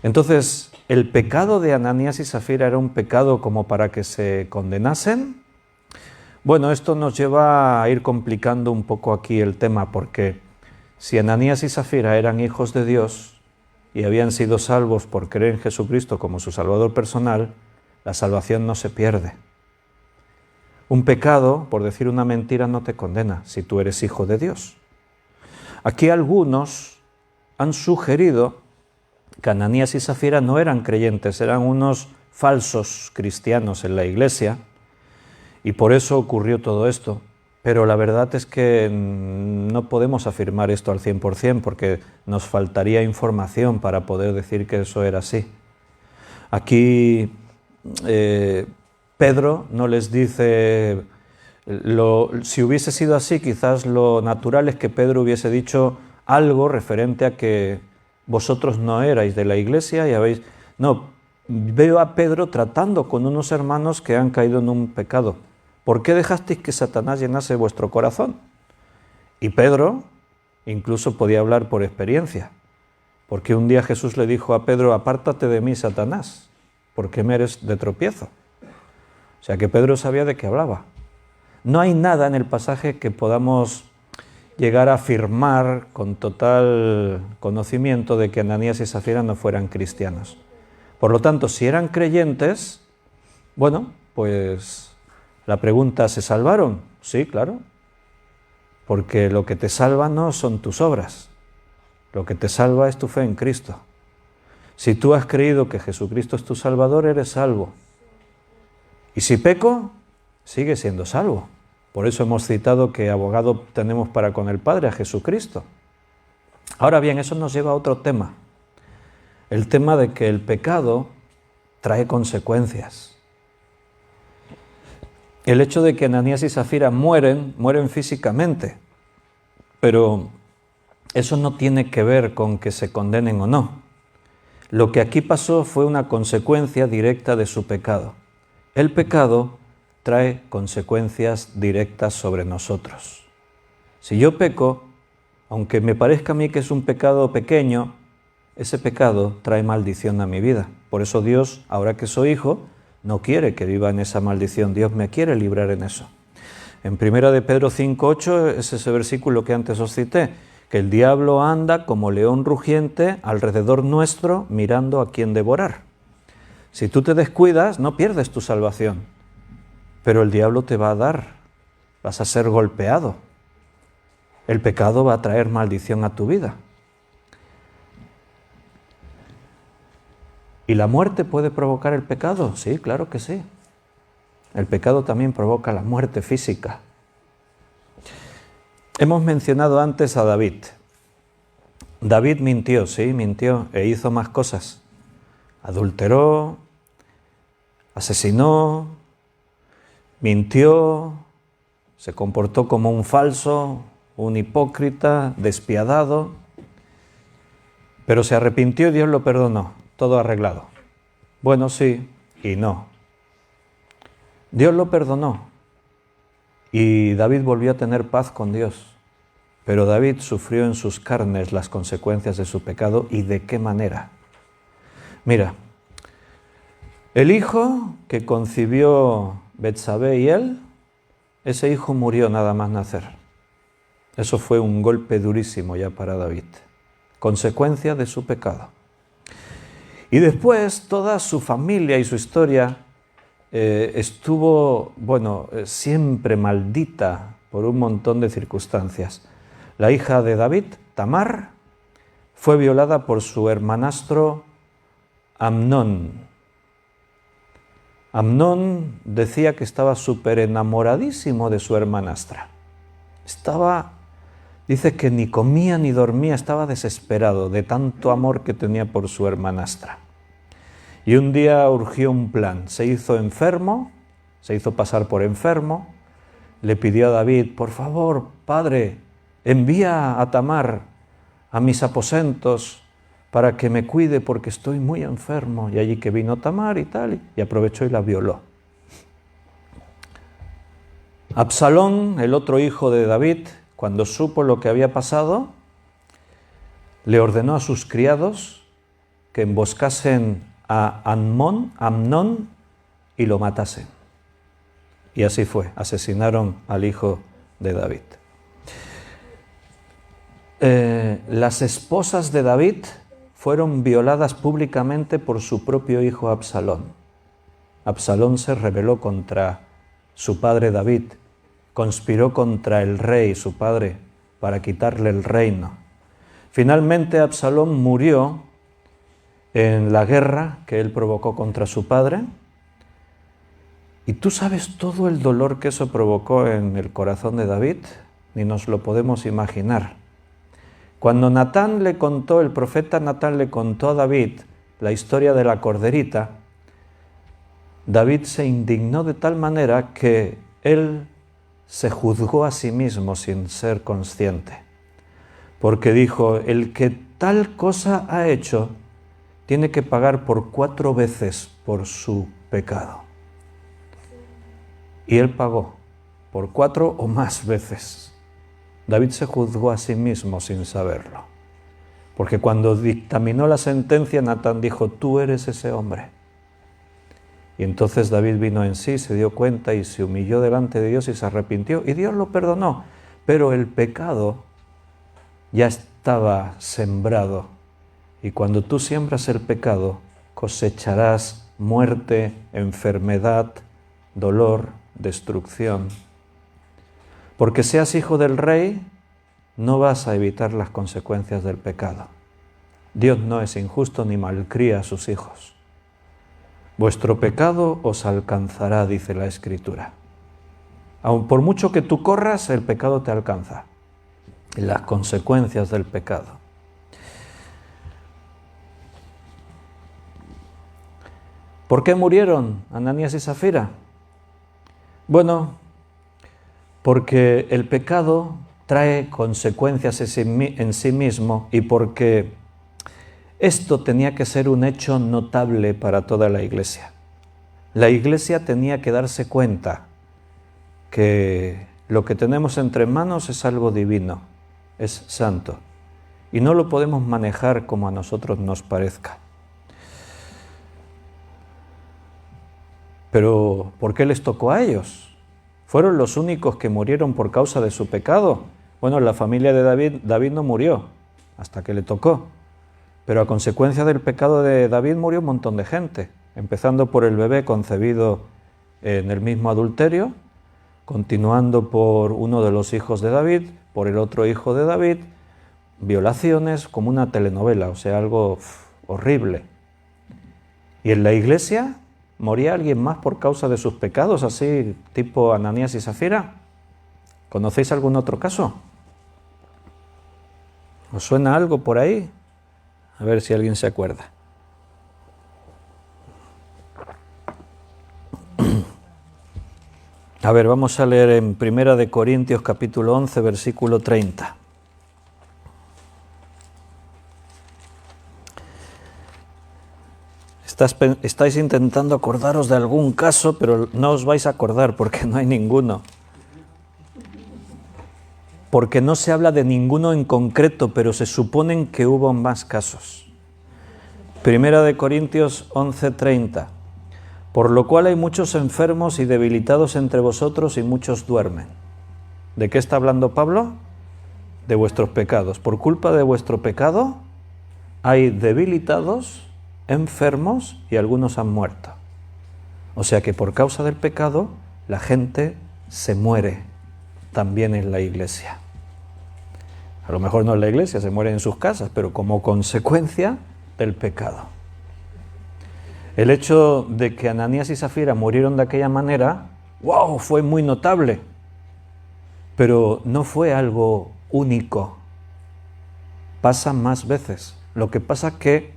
Entonces, ¿el pecado de Ananías y Zafira era un pecado como para que se condenasen? Bueno, esto nos lleva a ir complicando un poco aquí el tema, porque si Ananías y Zafira eran hijos de Dios y habían sido salvos por creer en Jesucristo como su Salvador personal, la salvación no se pierde. Un pecado, por decir una mentira, no te condena si tú eres hijo de Dios. Aquí algunos han sugerido que Ananías y Zafira no eran creyentes, eran unos falsos cristianos en la iglesia, y por eso ocurrió todo esto. Pero la verdad es que no podemos afirmar esto al 100% porque nos faltaría información para poder decir que eso era así. Aquí Pedro no les dice, si hubiese sido así, quizás lo natural es que Pedro hubiese dicho algo referente a que vosotros no erais de la iglesia y habéis... No, veo a Pedro tratando con unos hermanos que han caído en un pecado. ¿Por qué dejasteis que Satanás llenase vuestro corazón? Y Pedro incluso podía hablar por experiencia, porque un día Jesús le dijo a Pedro, apártate de mí, Satanás, porque me eres de tropiezo. O sea que Pedro sabía de qué hablaba. No hay nada en el pasaje que podamos llegar a afirmar con total conocimiento de que Ananías y Zafira no fueran cristianos. Por lo tanto, si eran creyentes, bueno, pues... La pregunta, ¿se salvaron? Sí, claro, porque lo que te salva no son tus obras, lo que te salva es tu fe en Cristo. Si tú has creído que Jesucristo es tu Salvador, eres salvo. Y si peco, sigue siendo salvo. Por eso hemos citado que abogado tenemos para con el Padre, a Jesucristo. Ahora bien, eso nos lleva a otro tema, el tema de que el pecado trae consecuencias. El hecho de que Ananías y Zafira mueren físicamente, pero eso no tiene que ver con que se condenen o no. Lo que aquí pasó fue una consecuencia directa de su pecado. El pecado trae consecuencias directas sobre nosotros. Si yo peco, aunque me parezca a mí que es un pecado pequeño, ese pecado trae maldición a mi vida. Por eso Dios, ahora que soy hijo, no quiere que viva en esa maldición. Dios me quiere librar en eso. En 1 de Pedro 5:8 es ese versículo que antes os cité, que el diablo anda como león rugiente alrededor nuestro mirando a quién devorar. Si tú te descuidas, no pierdes tu salvación, pero el diablo te va a dar, vas a ser golpeado. El pecado va a traer maldición a tu vida. ¿Y la muerte puede provocar el pecado? Sí, claro que sí. El pecado también provoca la muerte física. Hemos mencionado antes a David. David mintió, sí, mintió e hizo más cosas. Adulteró, asesinó, mintió, se comportó como un falso, un hipócrita, despiadado, pero se arrepintió y Dios lo perdonó. Todo arreglado. Bueno, sí y no. Dios lo perdonó y David volvió a tener paz con Dios. Pero David sufrió en sus carnes las consecuencias de su pecado. ¿Y de qué manera? Mira, el hijo que concibió Betsabé y él, ese hijo murió nada más nacer. Eso fue un golpe durísimo ya para David, consecuencia de su pecado. Y después toda su familia y su historia estuvo, siempre maldita por un montón de circunstancias. La hija de David, Tamar, fue violada por su hermanastro Amnón. Amnón decía que estaba súper enamoradísimo de su hermanastra. Dice que ni comía ni dormía, estaba desesperado de tanto amor que tenía por su hermanastra. Y un día urgió un plan, se hizo enfermo, se hizo pasar por enfermo, le pidió a David, por favor, padre, envía a Tamar a mis aposentos para que me cuide porque estoy muy enfermo. Y allí que vino Tamar y tal, y aprovechó y la violó. Absalón, el otro hijo de David, cuando supo lo que había pasado, le ordenó a sus criados que emboscasen a Amnón y lo matasen. Y así fue, asesinaron al hijo de David. Las esposas de David fueron violadas públicamente por su propio hijo Absalón. Absalón se rebeló contra su padre David, conspiró contra el rey, su padre, para quitarle el reino. Finalmente Absalón murió en la guerra que él provocó contra su padre. ¿Y tú sabes todo el dolor que eso provocó en el corazón de David? Ni nos lo podemos imaginar. Cuando el profeta Natán le contó a David la historia de la corderita, David se indignó de tal manera que él se juzgó a sí mismo sin ser consciente. Porque dijo, el que tal cosa ha hecho, tiene que pagar por 4 veces por su pecado. Y él pagó por 4 o más veces. David se juzgó a sí mismo sin saberlo. Porque cuando dictaminó la sentencia, Natán dijo, tú eres ese hombre. Y entonces David vino en sí, se dio cuenta y se humilló delante de Dios y se arrepintió. Y Dios lo perdonó. Pero el pecado ya estaba sembrado. Y cuando tú siembras el pecado, cosecharás muerte, enfermedad, dolor, destrucción. Porque seas hijo del rey, no vas a evitar las consecuencias del pecado. Dios no es injusto ni malcría a sus hijos. Vuestro pecado os alcanzará, dice la Escritura. Aun por mucho que tú corras, el pecado te alcanza. Las consecuencias del pecado. ¿Por qué murieron Ananías y Zafira? Bueno, porque el pecado trae consecuencias en sí mismo y porque esto tenía que ser un hecho notable para toda la Iglesia. La Iglesia tenía que darse cuenta que lo que tenemos entre manos es algo divino, es santo, y no lo podemos manejar como a nosotros nos parezca. Pero, ¿por qué les tocó a ellos? ¿Fueron los únicos que murieron por causa de su pecado? Bueno, la familia de David no murió, hasta que le tocó. Pero a consecuencia del pecado de David murió un montón de gente, empezando por el bebé concebido en el mismo adulterio, continuando por uno de los hijos de David, por el otro hijo de David, violaciones como una telenovela, o sea, algo horrible. Y en la iglesia moría alguien más por causa de sus pecados, así tipo Ananías y Zafira. ¿Conocéis algún otro caso? ¿Os suena algo por ahí? A ver si alguien se acuerda. A ver, vamos a leer en 1 Corintios capítulo 11, versículo 30. Estáis intentando acordaros de algún caso, pero no os vais a acordar porque no hay ninguno. Porque no se habla de ninguno en concreto, pero se suponen que hubo más casos. Primera de Corintios 11:30. Por lo cual hay muchos enfermos y debilitados entre vosotros y muchos duermen. ¿De qué está hablando Pablo? De vuestros pecados. Por culpa de vuestro pecado hay debilitados, enfermos y algunos han muerto. O sea que por causa del pecado la gente se muere también en la iglesia. A lo mejor no en la iglesia, se mueren en sus casas, pero como consecuencia del pecado. El hecho de que Ananías y Zafira murieron de aquella manera, ¡wow!, fue muy notable, pero no fue algo único. Pasa más veces. Lo que pasa es que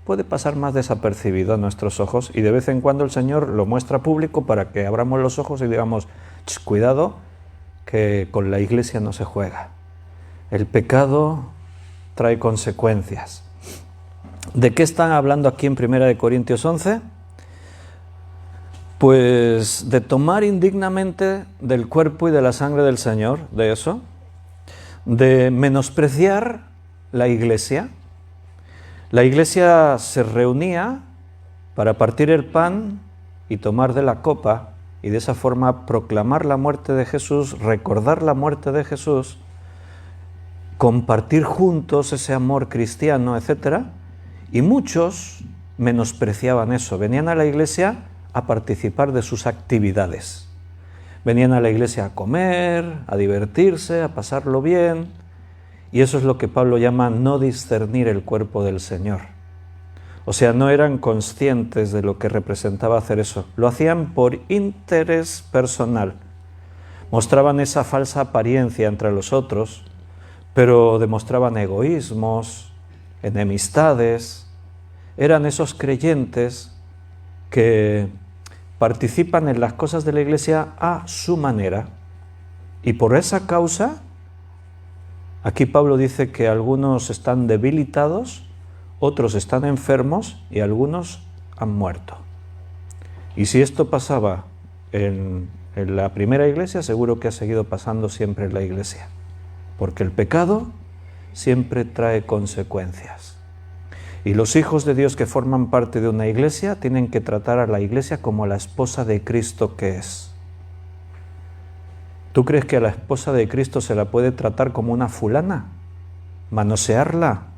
puede pasar más desapercibido a nuestros ojos y de vez en cuando el Señor lo muestra público para que abramos los ojos y digamos, cuidado, que con la iglesia no se juega. El pecado trae consecuencias. ¿De qué están hablando aquí en 1 Corintios 11? Pues de tomar indignamente del cuerpo y de la sangre del Señor, de eso, de menospreciar la iglesia. La iglesia se reunía para partir el pan y tomar de la copa y de esa forma proclamar la muerte de Jesús, recordar la muerte de Jesús, compartir juntos ese amor cristiano, etc. Y muchos menospreciaban eso, venían a la iglesia a participar de sus actividades. Venían a la iglesia a comer, a divertirse, a pasarlo bien. Y eso es lo que Pablo llama no discernir el cuerpo del Señor. O sea, no eran conscientes de lo que representaba hacer eso. Lo hacían por interés personal. Mostraban esa falsa apariencia entre los otros, pero demostraban egoísmos, enemistades. Eran esos creyentes que participan en las cosas de la iglesia a su manera. Y por esa causa, aquí Pablo dice que algunos están debilitados, otros están enfermos y algunos han muerto. Y si esto pasaba en la primera iglesia, seguro que ha seguido pasando siempre en la iglesia. Porque el pecado siempre trae consecuencias. Y los hijos de Dios que forman parte de una iglesia tienen que tratar a la iglesia como la esposa de Cristo que es. ¿Tú crees que a la esposa de Cristo se la puede tratar como una fulana? ¿Manosearla?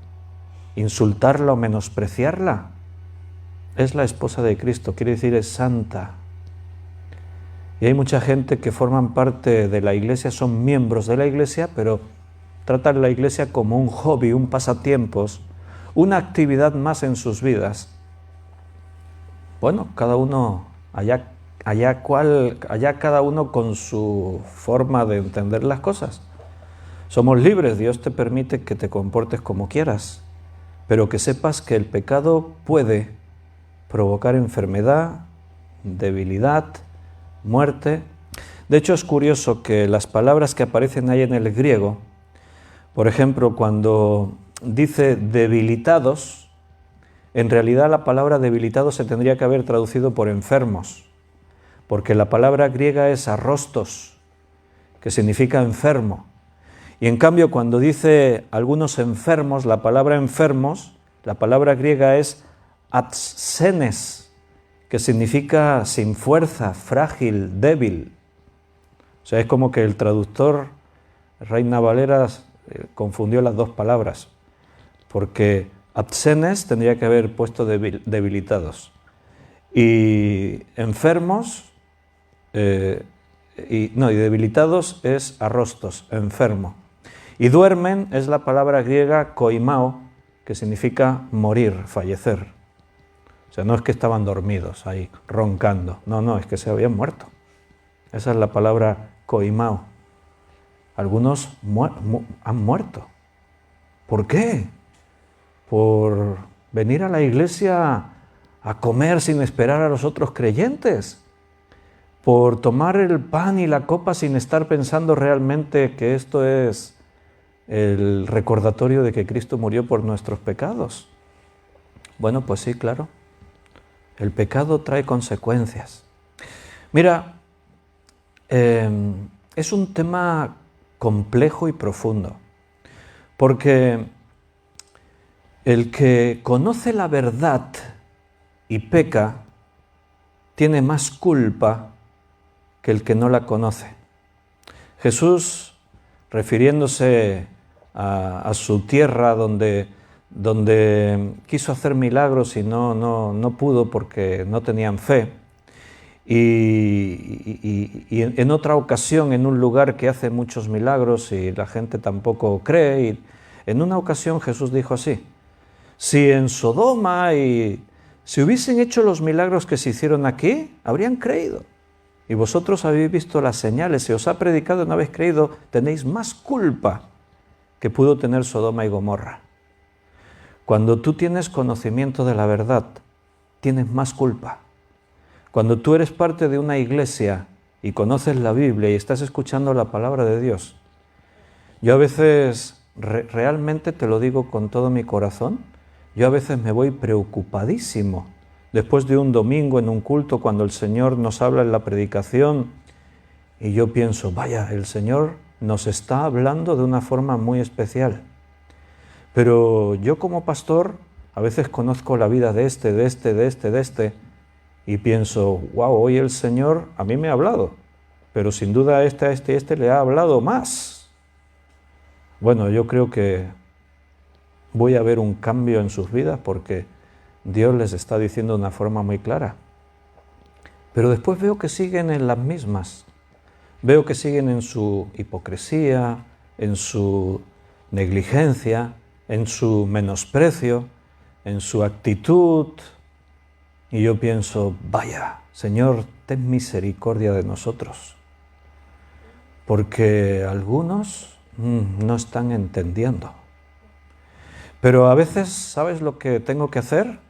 ¿Insultarla o menospreciarla? Es la esposa de Cristo, quiere decir es santa. Y hay mucha gente que forman parte de la iglesia, son miembros de la iglesia, pero tratan la iglesia como un hobby, un pasatiempos, una actividad más en sus vidas. Bueno, cada uno, allá cada uno con su forma de entender las cosas. Somos libres, Dios te permite que te comportes como quieras, pero que sepas que el pecado puede provocar enfermedad, debilidad, muerte. De hecho, es curioso que las palabras que aparecen ahí en el griego, por ejemplo, cuando dice debilitados, en realidad la palabra debilitados se tendría que haber traducido por enfermos, porque la palabra griega es arrostos, que significa enfermo. Y en cambio, cuando dice algunos enfermos, la palabra enfermos, la palabra griega es atsenes, que significa sin fuerza, frágil, débil. O sea, es como que el traductor, Reina Valera, confundió las dos palabras, porque atsenes tendría que haber puesto debilitados, y enfermos, y debilitados es arrostos, enfermo. Y duermen es la palabra griega koimao, que significa morir, fallecer. O sea, no es que estaban dormidos ahí, roncando. No, es que se habían muerto. Esa es la palabra koimao. Algunos han muerto. ¿Por qué? Por venir a la iglesia a comer sin esperar a los otros creyentes. Por tomar el pan y la copa sin estar pensando realmente que esto es el recordatorio de que Cristo murió por nuestros pecados. Bueno, pues sí, claro. El pecado trae consecuencias. Mira, es un tema complejo y profundo, porque el que conoce la verdad y peca tiene más culpa que el que no la conoce. Jesús, refiriéndose a su tierra donde quiso hacer milagros y no pudo porque no tenían fe, y en otra ocasión en un lugar que hace muchos milagros y la gente tampoco cree, y en una ocasión Jesús dijo así: si en Sodoma si hubiesen hecho los milagros que se hicieron aquí, habrían creído. Y vosotros habéis visto las señales, se os ha predicado y no habéis creído, tenéis más culpa que pudo tener Sodoma y Gomorra. Cuando tú tienes conocimiento de la verdad, tienes más culpa. Cuando tú eres parte de una iglesia y conoces la Biblia y estás escuchando la palabra de Dios, yo a veces, realmente te lo digo con todo mi corazón, yo a veces me voy preocupadísimo después de un domingo en un culto cuando el Señor nos habla en la predicación y yo pienso, vaya, el Señor nos está hablando de una forma muy especial. Pero yo como pastor a veces conozco la vida de este y pienso, wow, hoy el Señor a mí me ha hablado, pero sin duda a este le ha hablado más. Bueno, yo creo que voy a ver un cambio en sus vidas porque Dios les está diciendo de una forma muy clara. Pero después veo que siguen en las mismas. Veo que siguen en su hipocresía, en su negligencia, en su menosprecio, en su actitud. Y yo pienso, vaya, Señor, ten misericordia de nosotros. Porque algunos no están entendiendo. Pero a veces, ¿sabes lo que tengo que hacer?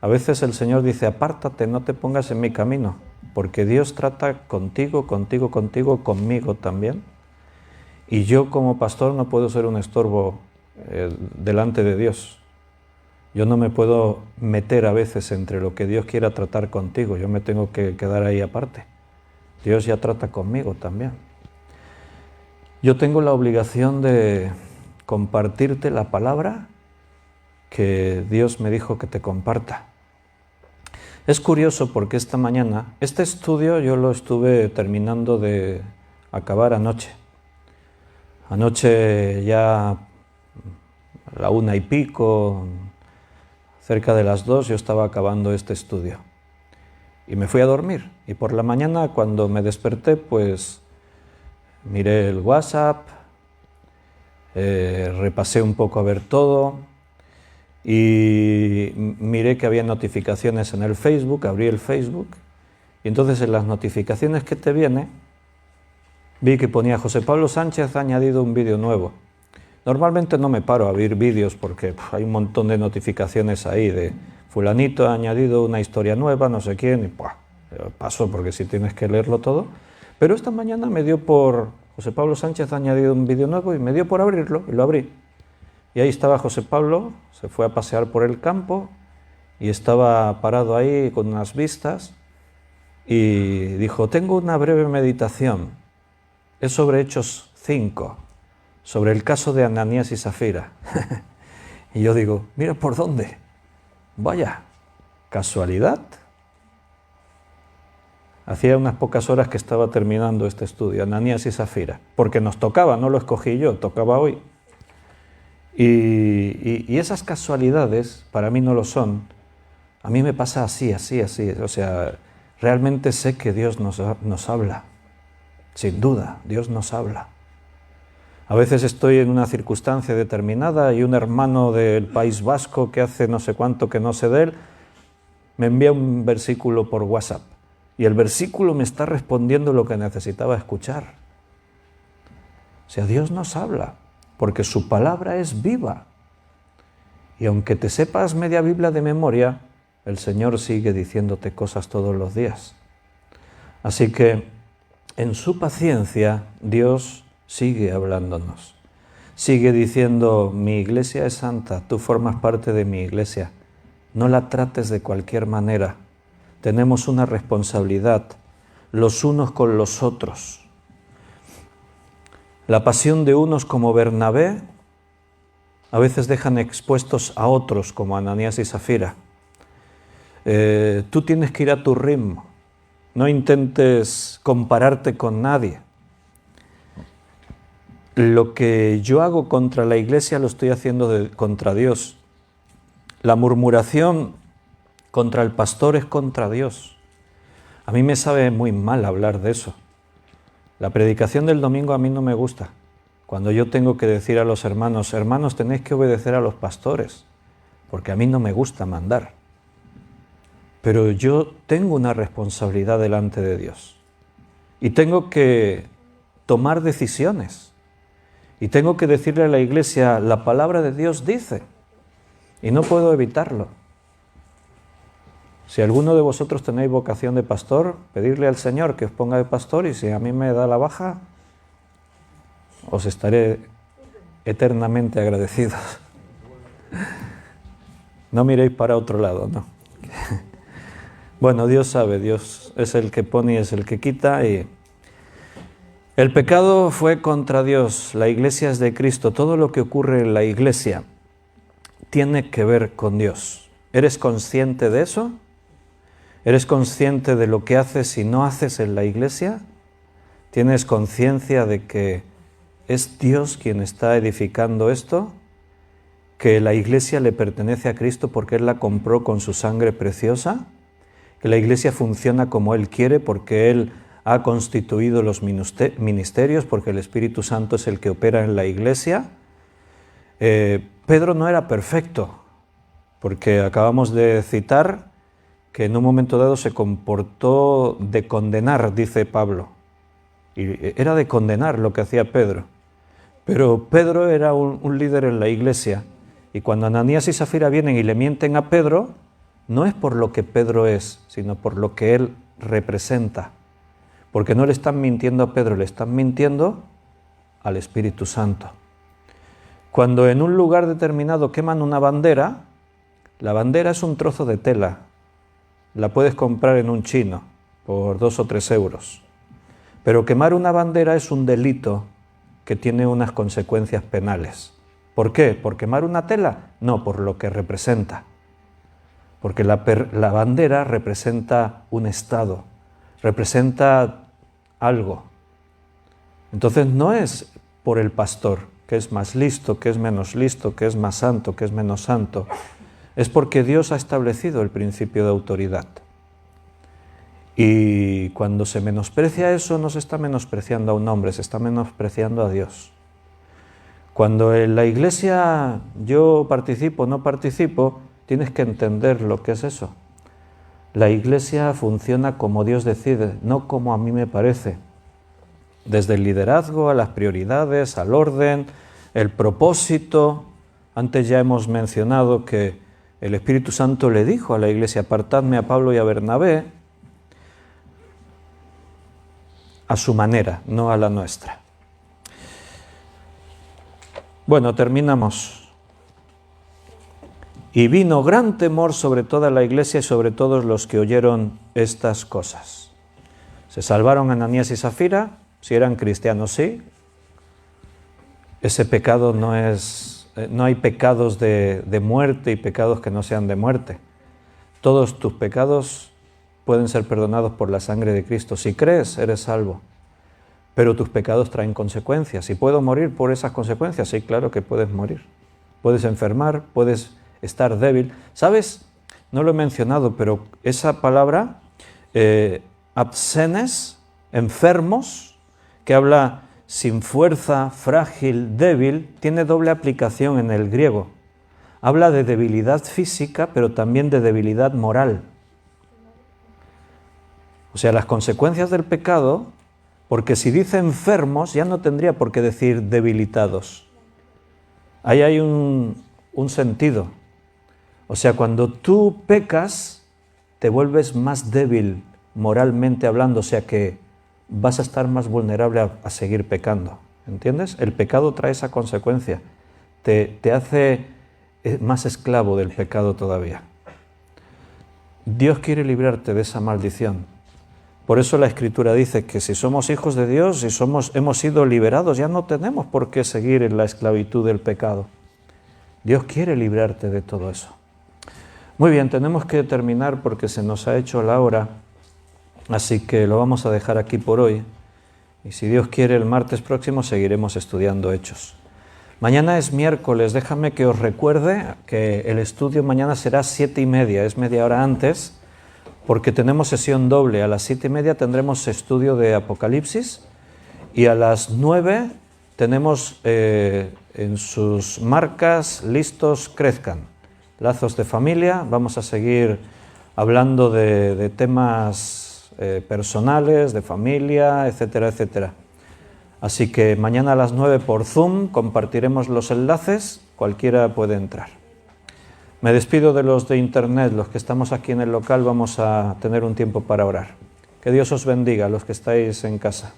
A veces el Señor dice, apártate, no te pongas en mi camino, porque Dios trata contigo, conmigo también. Y yo como pastor no puedo ser un estorbo delante de Dios. Yo no me puedo meter a veces entre lo que Dios quiera tratar contigo, yo me tengo que quedar ahí aparte. Dios ya trata conmigo también. Yo tengo la obligación de compartirte la palabra que Dios me dijo que te comparta. Es curioso porque esta mañana, este estudio yo lo estuve terminando de acabar anoche. Anoche ya a la 1:00 cerca de las 2, yo estaba acabando este estudio. Y me fui a dormir. Y por la mañana, cuando me desperté, pues miré el WhatsApp, repasé un poco a ver todo y miré que había notificaciones en el Facebook, abrí el Facebook y entonces en las notificaciones que te viene vi que ponía José Pablo Sánchez ha añadido un vídeo nuevo. Normalmente no me paro a ver vídeos porque hay un montón de notificaciones ahí de fulanito ha añadido una historia nueva, no sé quién, y paso porque si tienes que leerlo todo. Pero esta mañana me dio por José Pablo Sánchez ha añadido un vídeo nuevo y me dio por abrirlo y lo abrí. Y ahí estaba José Pablo, se fue a pasear por el campo y estaba parado ahí con unas vistas y dijo, tengo una breve meditación, es sobre Hechos 5, sobre el caso de Ananías y Zafira. Y yo digo, mira por dónde, vaya, casualidad. Hacía unas pocas horas que estaba terminando este estudio, Ananías y Zafira, porque nos tocaba, no lo escogí yo, tocaba hoy. Y esas casualidades, para mí no lo son. A mí me pasa así, o sea, realmente sé que Dios nos habla, sin duda, Dios nos habla. A veces estoy en una circunstancia determinada y un hermano del País Vasco que hace no sé cuánto que no sé de él, me envía un versículo por WhatsApp. Y el versículo me está respondiendo lo que necesitaba escuchar. O sea, Dios nos habla, porque su palabra es viva. Y aunque te sepas media Biblia de memoria, el Señor sigue diciéndote cosas todos los días. Así que, en su paciencia, Dios sigue hablándonos. Sigue diciendo, mi iglesia es santa, tú formas parte de mi iglesia. no la trates de cualquier manera. Tenemos una responsabilidad los unos con los otros. La pasión de unos como Bernabé a veces dejan expuestos a otros como Ananías y Zafira. Tú tienes que ir a tu ritmo, no intentes compararte con nadie. Lo que yo hago contra la iglesia lo estoy haciendo contra Dios. La murmuración contra el pastor es contra Dios. A mí me sabe muy mal hablar de eso. La predicación del domingo a mí no me gusta. Cuando yo tengo que decir a los hermanos, hermanos, tenéis que obedecer a los pastores, porque a mí no me gusta mandar. Pero yo tengo una responsabilidad delante de Dios. Y tengo que tomar decisiones. Y tengo que decirle a la iglesia, la palabra de Dios dice, y no puedo evitarlo. Si alguno de vosotros tenéis vocación de pastor, pedirle al Señor que os ponga de pastor, y si a mí me da la baja, os estaré eternamente agradecidos. No miréis para otro lado, no. Bueno, Dios sabe, Dios es el que pone y es el que quita, y el pecado fue contra Dios, la iglesia es de Cristo, todo lo que ocurre en la iglesia tiene que ver con Dios. ¿Eres consciente de eso? ¿Eres consciente de lo que haces y no haces en la iglesia? ¿Tienes conciencia de que es Dios quien está edificando esto? ¿Que la iglesia le pertenece a Cristo porque Él la compró con su sangre preciosa? ¿Que la iglesia funciona como Él quiere porque Él ha constituido los ministerios, porque el Espíritu Santo es el que opera en la iglesia? Pedro no era perfecto, porque acabamos de citar que en un momento dado se comportó de condenar, dice Pablo. Y era de condenar lo que hacía Pedro. Pero Pedro era un líder en la iglesia, y cuando Ananías y Zafira vienen y le mienten a Pedro, no es por lo que Pedro es, sino por lo que él representa. Porque no le están mintiendo a Pedro, le están mintiendo al Espíritu Santo. Cuando en un lugar determinado queman una bandera, la bandera es un trozo de tela. La puedes comprar en un chino por 2 o 3 euros. Pero quemar una bandera es un delito que tiene unas consecuencias penales. ¿Por qué? ¿Por quemar una tela? No, por lo que representa. Porque la bandera representa un estado, representa algo. Entonces no es por el pastor, que es más listo, que es menos listo, que es más santo, que es menos santo. Es porque Dios ha establecido el principio de autoridad. Y cuando se menosprecia eso, no se está menospreciando a un hombre, se está menospreciando a Dios. Cuando en la iglesia yo participo, no participo, tienes que entender lo que es eso. La iglesia funciona como Dios decide, no como a mí me parece. Desde el liderazgo, a las prioridades, al orden, el propósito. Antes ya hemos mencionado que el Espíritu Santo le dijo a la iglesia, apartadme a Pablo y a Bernabé, a su manera, no a la nuestra. Bueno, terminamos. Y vino gran temor sobre toda la iglesia y sobre todos los que oyeron estas cosas. Se salvaron Ananías y Zafira, si eran cristianos, sí. Ese pecado no hay pecados de muerte y pecados que no sean de muerte. Todos tus pecados pueden ser perdonados por la sangre de Cristo. Si crees, eres salvo. Pero tus pecados traen consecuencias. ¿Y puedo morir por esas consecuencias? Sí, claro que puedes morir. Puedes enfermar, puedes estar débil. ¿Sabes? No lo he mencionado, pero esa palabra, absenes, enfermos, que habla sin fuerza, frágil, débil, tiene doble aplicación en el griego. Habla de debilidad física, pero también de debilidad moral. O sea, las consecuencias del pecado, porque si dice enfermos, ya no tendría por qué decir debilitados. Ahí hay un sentido. O sea, cuando tú pecas, te vuelves más débil moralmente hablando, o sea que vas a estar más vulnerable a seguir pecando. ¿Entiendes? El pecado trae esa consecuencia. Te hace más esclavo del pecado todavía. Dios quiere librarte de esa maldición. Por eso la Escritura dice que si somos hijos de Dios, si hemos sido liberados, ya no tenemos por qué seguir en la esclavitud del pecado. Dios quiere librarte de todo eso. Muy bien, tenemos que terminar porque se nos ha hecho la hora, así que lo vamos a dejar aquí por hoy. Y si Dios quiere, el martes próximo seguiremos estudiando Hechos. Mañana es miércoles, déjame que os recuerde que el estudio mañana será 7:30, es media hora antes, porque tenemos sesión doble. A las 7:30 tendremos estudio de Apocalipsis y a las 9 tenemos en sus marcas listos crezcan. Lazos de familia, vamos a seguir hablando de temas personales, de familia, etcétera, etcétera. Así que mañana a las 9 por Zoom compartiremos los enlaces, cualquiera puede entrar. Me despido de los de internet, los que estamos aquí en el local vamos a tener un tiempo para orar. Que Dios os bendiga, los que estáis en casa.